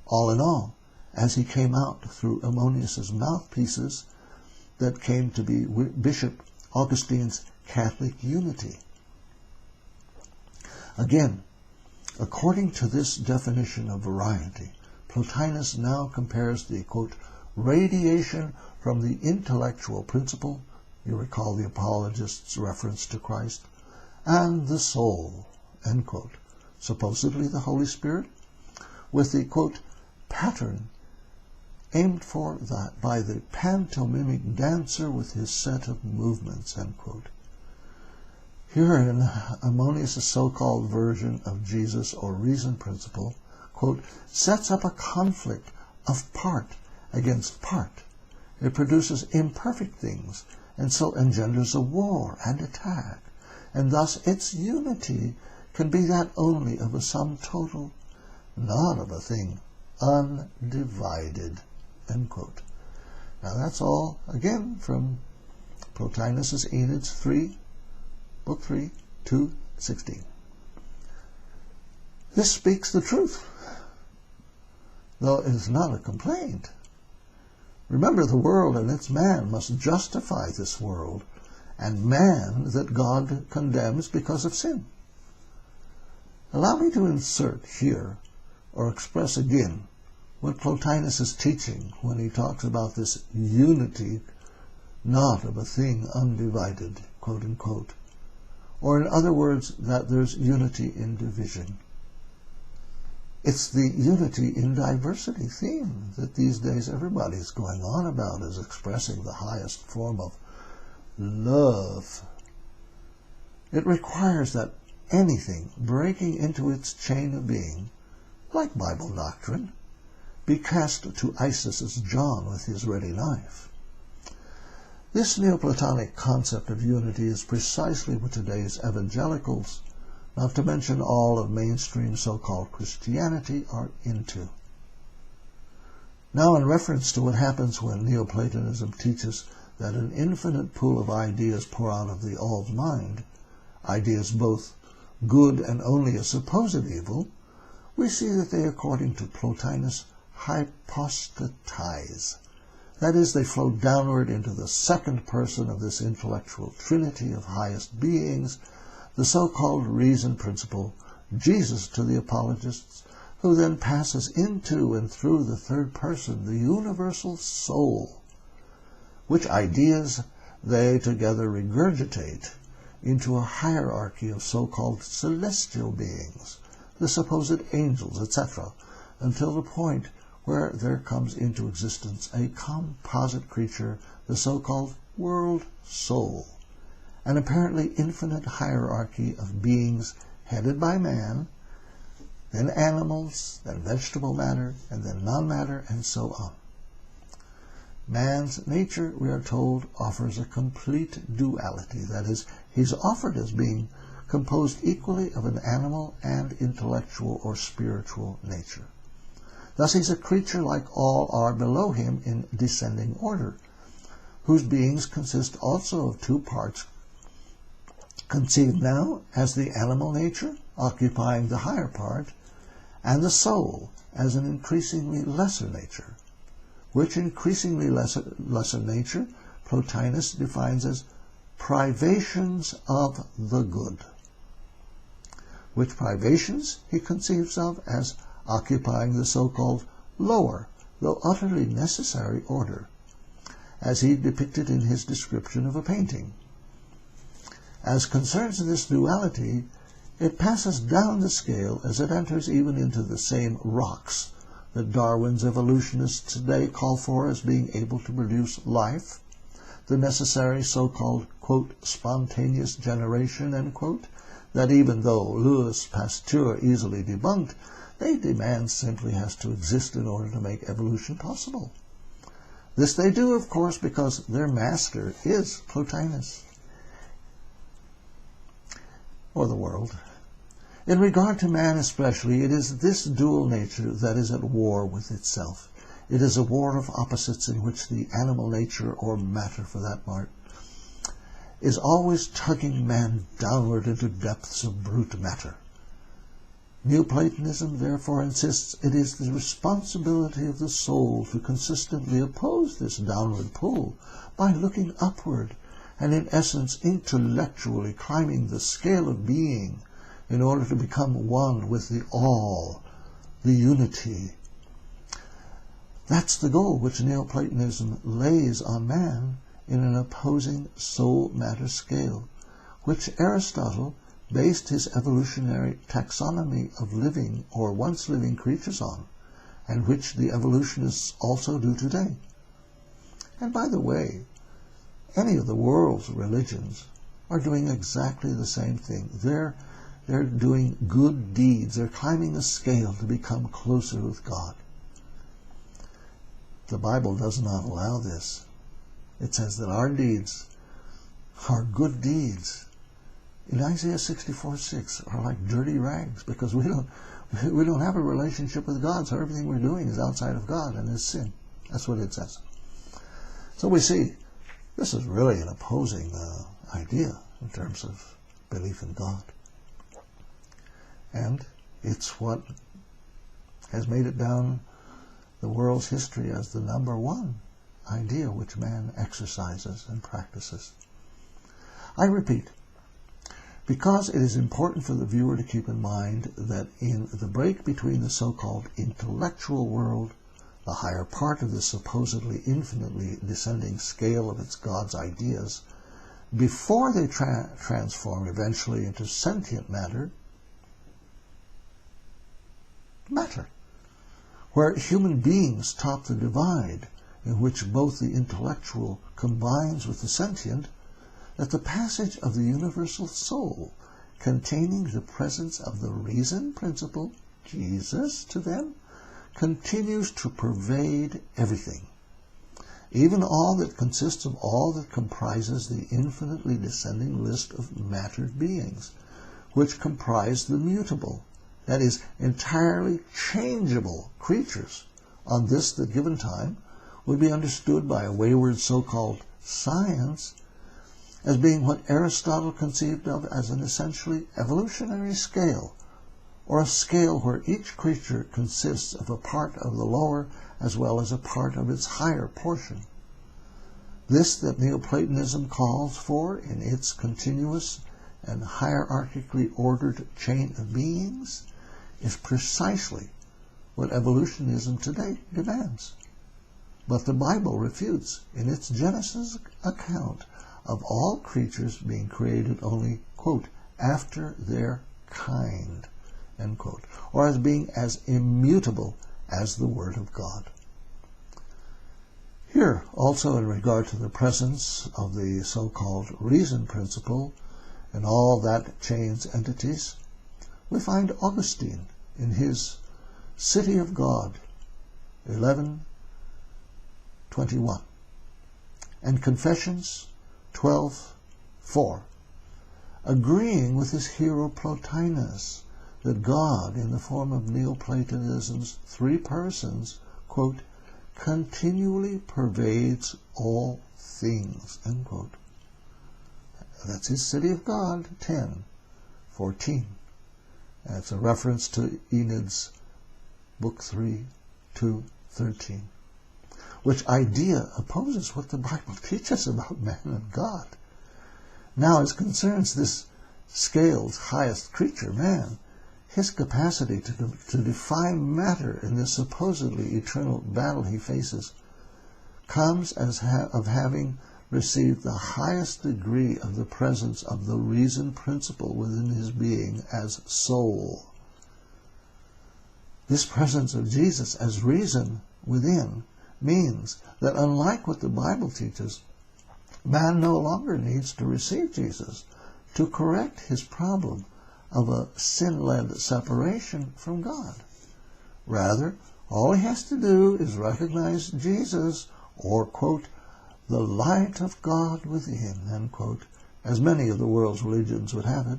All in all, as he came out through Ammonius's mouthpieces, that came to be Bishop Augustine's Catholic unity. Again, according to this definition of variety, Plotinus now compares the, quote, radiation from the intellectual principle, you recall the apologist's reference to Christ, and the soul, end quote, supposedly the Holy Spirit, with the, quote, pattern aimed for that by the pantomimic dancer with his set of movements, end quote. Herein, Ammonius' so-called version of Jesus or reason principle, quote, sets up a conflict of part against part. It produces imperfect things, and so engenders a war and attack, and thus its unity can be that only of a sum total, not of a thing undivided, end quote. Now that's all, again, from Plotinus' Enneads 3, Book 3, 2:16. This speaks the truth, though it is not a complaint. Remember, the world and its man must justify this world, and man that God condemns because of sin. Allow me to insert here, or express again, what Plotinus is teaching when he talks about this unity, not of a thing undivided, quote unquote, or in other words, that there's unity in division. It's the unity in diversity theme that these days everybody's going on about as expressing the highest form of love. It requires that anything breaking into its chain of being, like Bible doctrine, be cast to Isis's John with his ready knife. This Neoplatonic concept of unity is precisely what today's evangelicals, not to mention all of mainstream so-called Christianity, are into. Now, in reference to what happens when Neoplatonism teaches that an infinite pool of ideas pour out of the all's mind, ideas both good and only a supposed evil, we see that they, according to Plotinus, hypostatize. That is, they flow downward into the second person of this intellectual trinity of highest beings, the so-called reason principle, Jesus to the apologists, who then passes into and through the third person, the universal soul, which ideas they together regurgitate into a hierarchy of so-called celestial beings, the supposed angels, etc., until the point where there comes into existence a composite creature, the so-called world soul, an apparently infinite hierarchy of beings headed by man, then animals, then vegetable matter, and then non-matter, and so on. Man's nature, we are told, offers a complete duality. That is, he's offered as being composed equally of an animal and intellectual or spiritual nature. Thus he's a creature like all are below him in descending order, whose beings consist also of two parts, conceived now as the animal nature, occupying the higher part, and the soul as an increasingly lesser nature, which increasingly lesser nature Plotinus defines as privations of the good, which privations he conceives of as occupying the so-called lower, though utterly necessary order, as he depicted in his description of a painting. As concerns this duality, it passes down the scale as it enters even into the same rocks that Darwin's evolutionists today call for as being able to produce life, the necessary so-called, quote, spontaneous generation, end quote, that even though Louis Pasteur easily debunked, they demand simply has to exist in order to make evolution possible. This they do, of course, because their master is Plotinus, or the world. In regard to man especially, it is this dual nature that is at war with itself. It is a war of opposites in which the animal nature, or matter for that part, is always tugging man downward into depths of brute matter. Neoplatonism therefore insists it is the responsibility of the soul to consistently oppose this downward pull by looking upward and in essence intellectually climbing the scale of being in order to become one with the all, the unity. That's the goal which Neoplatonism lays on man in an opposing soul-matter scale, which Aristotle based his evolutionary taxonomy of living or once living creatures on, and which the evolutionists also do today. And by the way, any of the world's religions are doing exactly the same thing. They're doing good deeds. They're climbing the scale to become closer with God. The Bible does not allow this. It says that our deeds, our good deeds, in Isaiah 64:6, are like dirty rags because we don't have a relationship with God, so everything we're doing is outside of God and is sin. That's what it says. So we see this is really an opposing idea in terms of belief in God. And it's what has made it down the world's history as the number one idea which man exercises and practices. I repeat, because it is important for the viewer to keep in mind that in the break between the so-called intellectual world, the higher part of the supposedly infinitely descending scale of its God's ideas, before they transform eventually into sentient matter, where human beings top the divide in which both the intellectual combines with the sentient, that the passage of the universal soul containing the presence of the reason principle, Jesus, to them, continues to pervade everything, even all that consists of all that comprises the infinitely descending list of mattered beings, which comprise the mutable, that is, entirely changeable creatures on this the given time, would be understood by a wayward so-called science as being what Aristotle conceived of as an essentially evolutionary scale, or a scale where each creature consists of a part of the lower as well as a part of its higher portion. This that Neoplatonism calls for in its continuous and hierarchically ordered chain of beings is precisely what evolutionism today demands. But the Bible refutes in its Genesis account of all creatures being created only, quote, after their kind, end quote, or as being as immutable as the Word of God. Here, also in regard to the presence of the so-called reason principle in all that chain's entities, we find Augustine in his City of God, 11:21, and Confessions 12:4, agreeing with his hero Plotinus that God, in the form of Neoplatonism's three persons, quote, continually pervades all things, end quote. That's his City of God, 10:14. That's a reference to Enid's Book 3, 2:13, which idea opposes what the Bible teaches about man and God. Now, as concerns this scale's highest creature, man, his capacity to defy matter in this supposedly eternal battle he faces comes of having received the highest degree of the presence of the reason principle within his being as soul. This presence of Jesus as reason within means that, unlike what the Bible teaches, man no longer needs to receive Jesus to correct his problem of a sin-led separation from God. Rather, all he has to do is recognize Jesus, or, quote, the light of God within, end quote, as many of the world's religions would have it,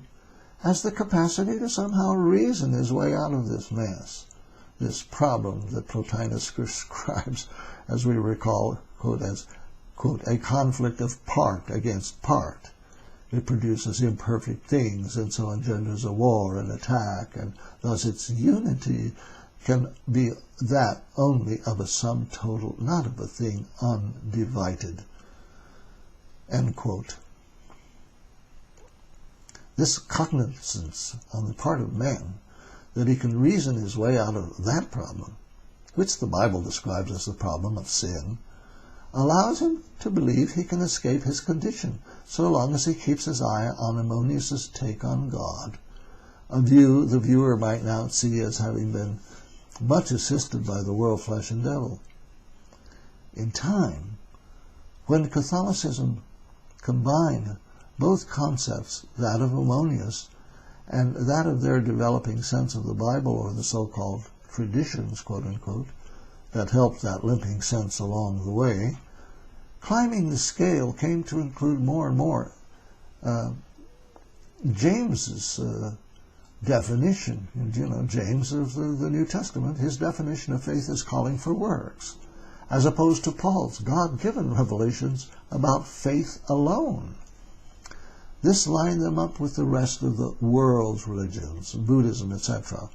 has the capacity to somehow reason his way out of this mess, this problem that Plotinus describes, as we recall, quote, as, quote, a conflict of part against part. It produces imperfect things and so engenders a war and attack, and thus its unity can be that only of a sum total, not of a thing undivided. End quote. This cognizance on the part of man that he can reason his way out of that problem, which the Bible describes as the problem of sin, allows him to believe he can escape his condition so long as he keeps his eye on Ammonius's take on God, a view the viewer might now see as having been much assisted by the world, flesh, and devil. In time, when Catholicism combined both concepts, that of Ammonius and that of their developing sense of the Bible, or the so-called traditions, quote-unquote, that helped that limping sense along the way, climbing the scale came to include more and more James's definition. James of the New Testament, his definition of faith is calling for works, as opposed to Paul's God-given revelations about faith alone. This lined them up with the rest of the world's religions, Buddhism, etc.,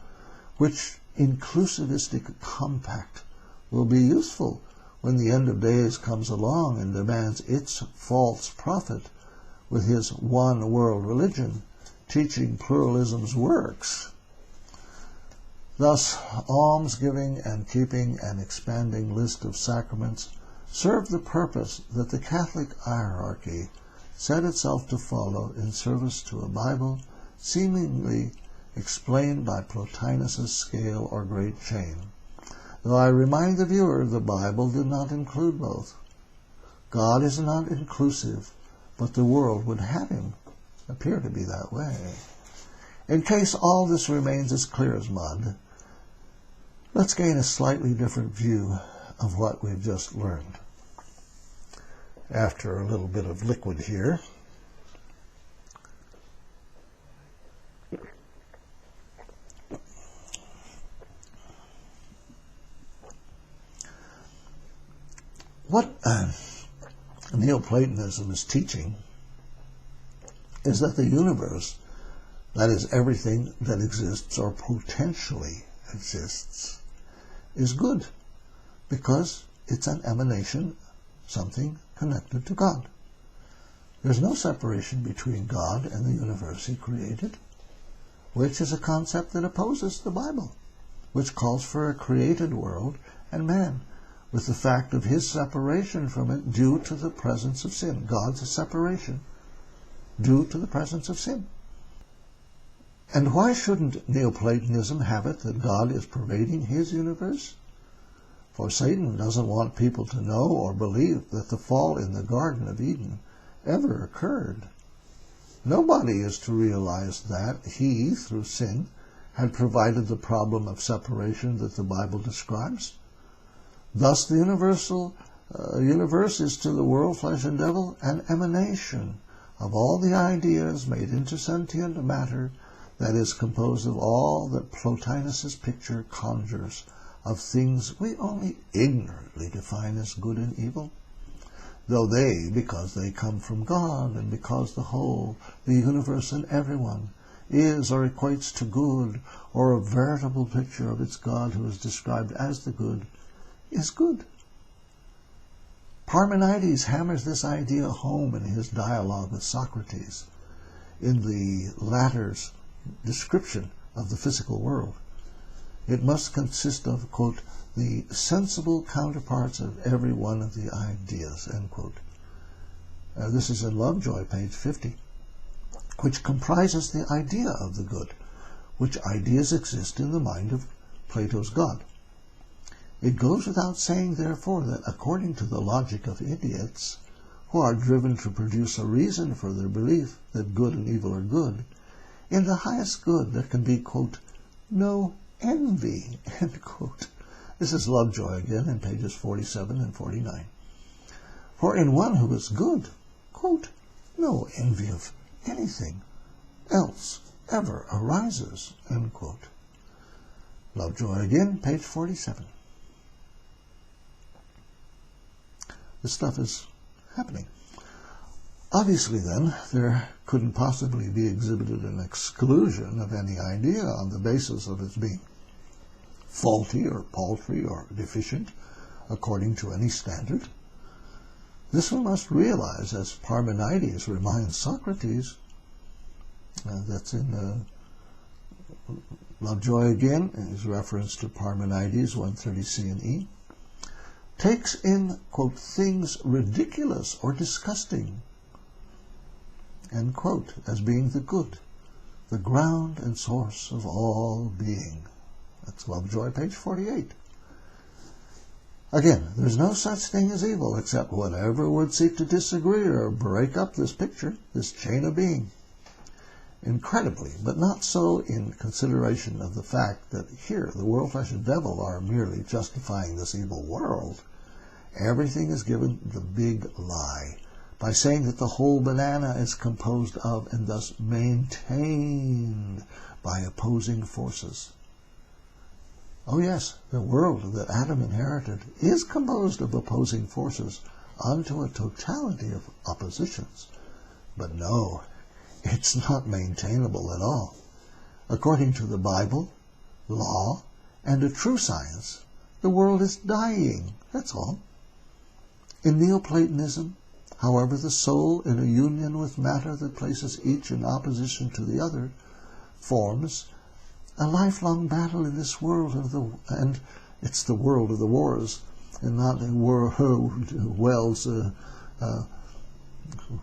which inclusivistic compact will be useful when the end of days comes along and demands its false prophet with his one world religion teaching pluralism's works. Thus, almsgiving and keeping an expanding list of sacraments serve the purpose that the Catholic hierarchy set itself to follow in service to a Bible seemingly explained by Plotinus's scale or great chain. Though I remind the viewer, the Bible did not include both. God is not inclusive, but the world would have him appear to be that way. In case all this remains as clear as mud, let's gain a slightly different view of what we've just learned. After a little bit of liquid here, what Neoplatonism is teaching is that the universe, that is, everything that exists or potentially exists, is good because it's an emanation, something connected to God. There's no separation between God and the universe he created, which is a concept that opposes the Bible, which calls for a created world and man, with the fact of his separation from it due to the presence of sin. God's separation due to the presence of sin. And why shouldn't Neoplatonism have it that God is pervading his universe? For Satan doesn't want people to know or believe that the fall in the Garden of Eden ever occurred. Nobody is to realize that he, through sin, had provided the problem of separation that the Bible describes. Thus the universe is to the world, flesh, and devil an emanation of all the ideas made into sentient matter that is composed of all that Plotinus's picture conjures of things we only ignorantly define as good and evil, though they, because they come from God and because the whole, the universe and everyone, is or equates to good, or a veritable picture of its God who is described as the good, is good. Parmenides hammers this idea home in his dialogue with Socrates, in the latter's description of the physical world. It must consist of, quote, the sensible counterparts of every one of the ideas, end quote. This is in Lovejoy, page 50, which comprises the idea of the good, which ideas exist in the mind of Plato's God. It goes without saying, therefore, that according to the logic of idiots, who are driven to produce a reason for their belief that good and evil are good, in the highest good there can be, quote, no envy, end quote. This is Lovejoy again in pages 47 and 49. For in one who is good, quote, no envy of anything else ever arises, end quote. Lovejoy again, page 47. This stuff is happening. Obviously, then, there couldn't possibly be exhibited an exclusion of any idea on the basis of its being faulty or paltry or deficient according to any standard. This we must realize, as Parmenides reminds Socrates. That's in Lovejoy again, in his reference to Parmenides 130c and e. Takes in, quote, things ridiculous or disgusting, end quote, as being the good, the ground and source of all being. That's Lovejoy, page 48. Again, there's no such thing as evil except whatever would seek to disagree or break up this picture, this chain of being. Incredibly, but not so in consideration of the fact that here the world, flesh, and devil are merely justifying this evil world. Everything is given the big lie by saying that the whole banana is composed of and thus maintained by opposing forces. Oh yes, the world that Adam inherited is composed of opposing forces unto a totality of oppositions. But no, it's not maintainable at all. According to the Bible, law, and a true science, the world is dying, that's all. In Neoplatonism, however, the soul, in a union with matter that places each in opposition to the other, forms a lifelong battle in this world, and it's the world of the wars, and not Wells'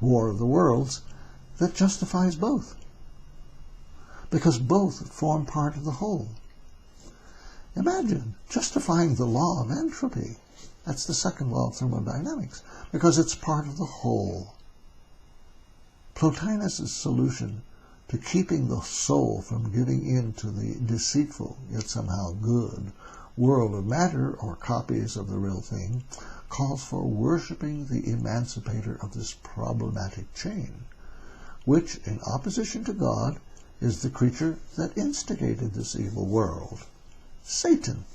War of the Worlds, that justifies both, because both form part of the whole. Imagine justifying the law of entropy. That's the second law of thermodynamics, because it's part of the whole. Plotinus' solution to keeping the soul from giving in to the deceitful, yet somehow good, world of matter, or copies of the real thing, calls for worshipping the emancipator of this problematic chain, which, in opposition to God, is the creature that instigated this evil world, Satan,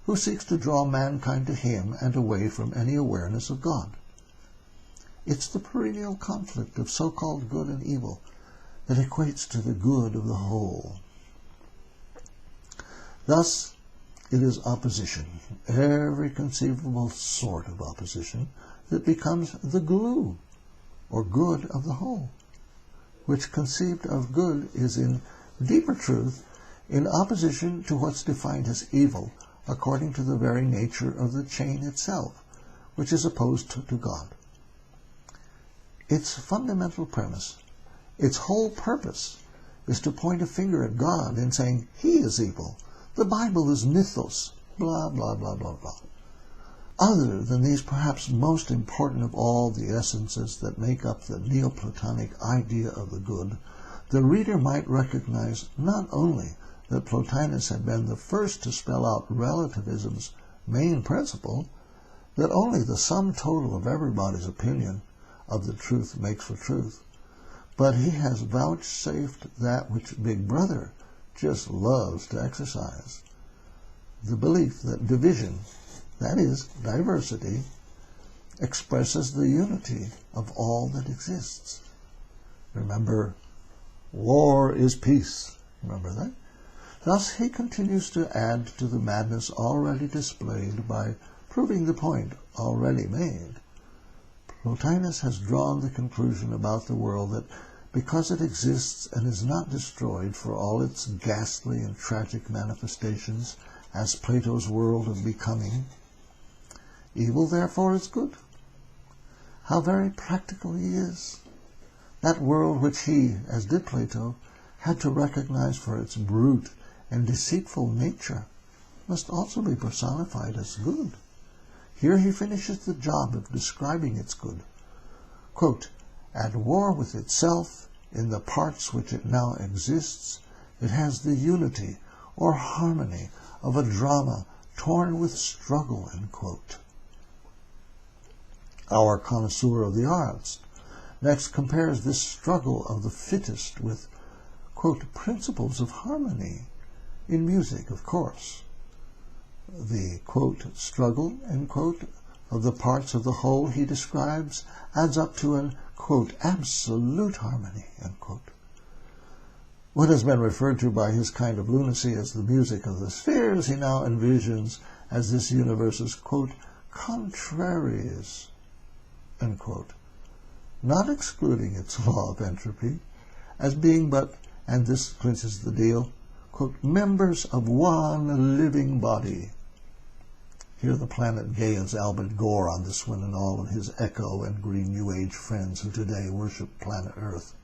who seeks to draw mankind to him and away from any awareness of God. It's the perennial conflict of so-called good and evil that equates to the good of the whole. Thus, it is opposition, every conceivable sort of opposition, that becomes the glue, or good of the whole, which conceived of good is in deeper truth in opposition to what's defined as evil, according to the very nature of the chain itself, which is opposed to God. Its fundamental premise, its whole purpose, is to point a finger at God in saying, He is evil, the Bible is mythos, blah, blah, blah, blah, blah. Other than these perhaps most important of all the essences that make up the Neoplatonic idea of the good, the reader might recognize not only that Plotinus had been the first to spell out relativism's main principle, that only the sum total of everybody's opinion of the truth makes for truth, but he has vouchsafed that which Big Brother just loves to exercise, the belief that division, that is, diversity, expresses the unity of all that exists. Remember, war is peace. Remember that? Thus he continues to add to the madness already displayed by proving the point already made. Plotinus has drawn the conclusion about the world that because it exists and is not destroyed for all its ghastly and tragic manifestations as Plato's world of becoming. Evil, therefore, is good. How very practical he is. That world which he, as did Plato, had to recognize for its brute and deceitful nature must also be personified as good. Here he finishes the job of describing its good. Quote, at war with itself in the parts which it now exists, it has the unity or harmony of a drama torn with struggle, end quote. Our connoisseur of the arts next compares this struggle of the fittest with, quote, principles of harmony in music, of course. The, quote, struggle, end quote, of the parts of the whole he describes adds up to an, quote, absolute harmony, end quote. What has been referred to by his kind of lunacy as the music of the spheres, he now envisions as this universe's, quote, contraries, end quote, not excluding its law of entropy, as being but, and this clinches the deal, quote, members of one living body. Here the planet Gaia's Albert Gore on this one and all of his Echo and Green New Age friends who today worship planet Earth.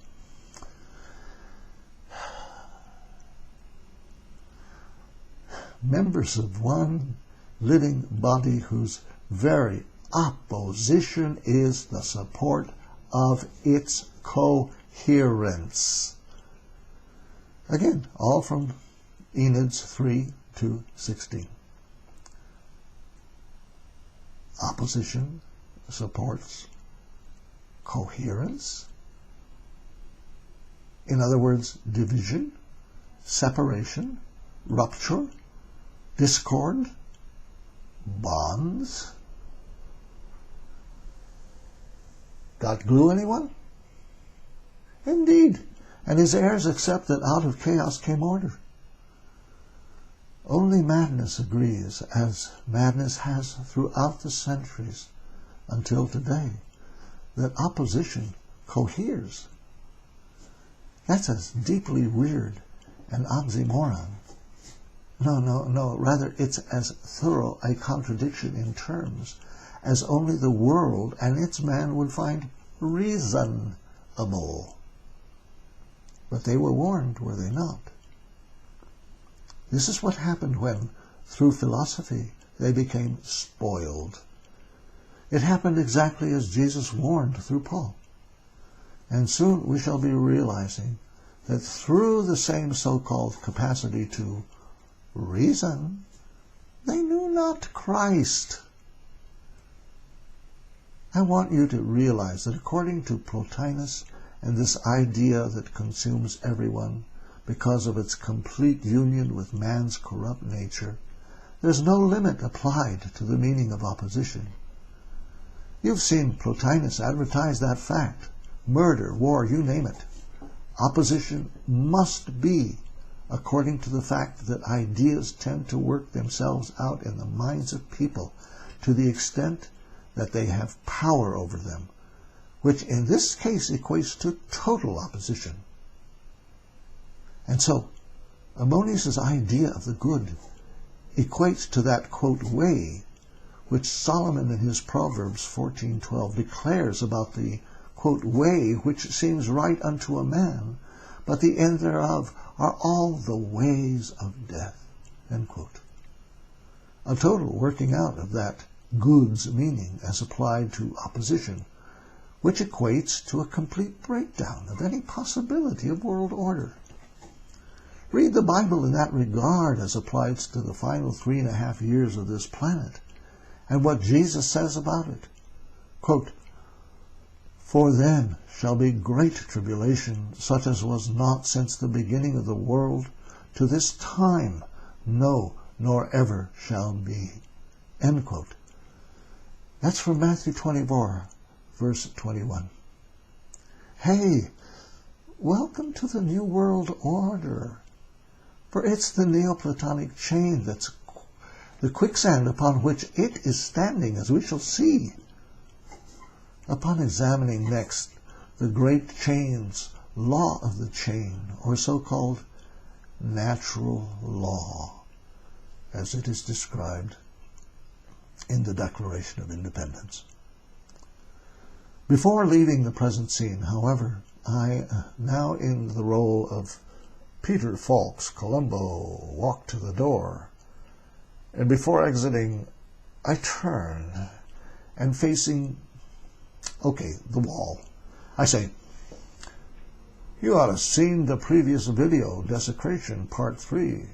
Members of one living body whose very opposition is the support of its coherence. Again, all from Enid's 3:2-16. Opposition supports coherence. In other words, division, separation, rupture, discord, bonds. Got glue, anyone? Indeed, and his heirs accept that out of chaos came order. Only madness agrees, as madness has throughout the centuries until today, that opposition coheres. That's as deeply weird an oxymoron. No, rather it's as thorough a contradiction in terms as only the world and its man would find reasonable. But they were warned, were they not? This is what happened when, through philosophy, they became spoiled. It happened exactly as Jesus warned through Paul. And soon we shall be realizing that through the same so-called capacity to reason, they knew not Christ. I want you to realize that according to Plotinus and this idea that consumes everyone because of its complete union with man's corrupt nature, there's no limit applied to the meaning of opposition. You've seen Plotinus advertise that fact. Murder, war, you name it. Opposition must be, according to the fact that ideas tend to work themselves out in the minds of people to the extent that they have power over them, which in this case equates to total opposition. And so, Ammonius's idea of the good equates to that, quote, way, which Solomon in his Proverbs 14:12 declares about the, quote, way which seems right unto a man, but the end thereof are all the ways of death, end quote. A total working out of that good's meaning as applied to opposition, which equates to a complete breakdown of any possibility of world order. Read the Bible in that regard as applied to the final 3.5 years of this planet, and what Jesus says about it. Quote, for then shall be great tribulation, such as was not since the beginning of the world to this time, no, nor ever shall be. End quote. That's from Matthew 24, verse 21. Hey, welcome to the New World Order. For it's the Neoplatonic chain that's the quicksand upon which it is standing, as we shall see. Upon examining next the great chain's law of the chain, or so-called natural law, as it is described in the Declaration of Independence. Before leaving the present scene, however, I, now in the role of Peter Falk's Columbo, walk to the door, and before exiting, I turn, and facing, the wall, I say, "You ought to have seen the previous video, Desecration, Part 3,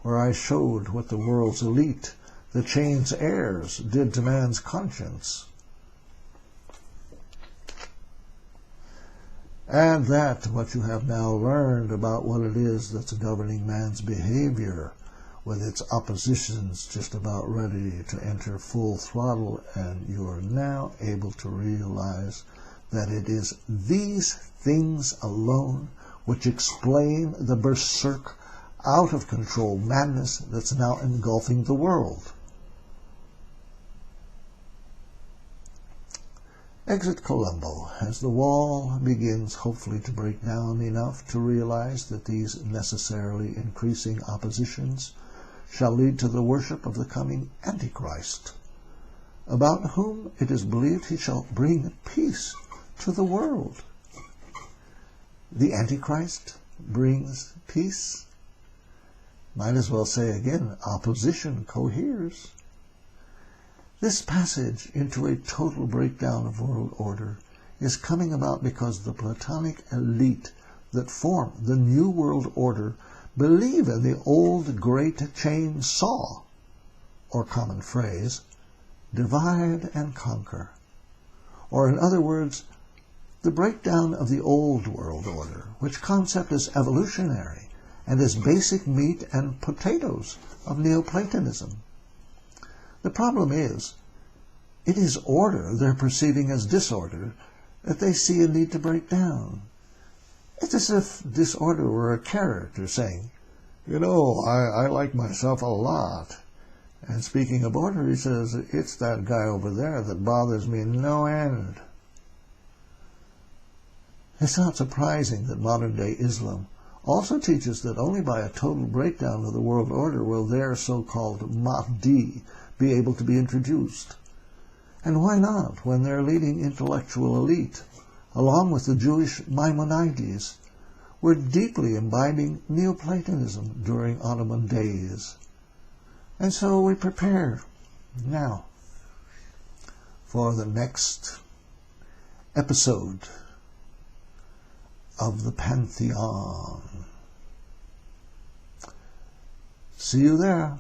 where I showed what the world's elite, the chain's heirs, did to man's conscience. Add that to what you have now learned about what it is that's governing man's behavior, with its oppositions just about ready to enter full throttle, and you are now able to realize that it is these things alone which explain the berserk, out-of-control madness that's now engulfing the world." Exit Columbo as the wall begins hopefully to break down enough to realize that these necessarily increasing oppositions shall lead to the worship of the coming Antichrist, about whom it is believed he shall bring peace to the world. The Antichrist brings peace? Might as well say again, opposition coheres. This passage into a total breakdown of world order is coming about because the Platonic elite that form the New World Order believe in the old great chain saw, or common phrase, divide and conquer. Or in other words, the breakdown of the old world order, which concept is evolutionary and is basic meat and potatoes of Neoplatonism. The problem is, it is order they're perceiving as disorder that they see a need to break down. It's as if disorder were a character saying, I like myself a lot. And speaking of order, he says, it's that guy over there that bothers me no end. It's not surprising that modern-day Islam also teaches that only by a total breakdown of the world order will their so-called Mahdi be able to be introduced. And why not, when their leading intellectual elite, along with the Jewish Maimonides, were deeply imbibing Neoplatonism during Ottoman days? And so we prepare now for the next episode of the Pantheon. See you there.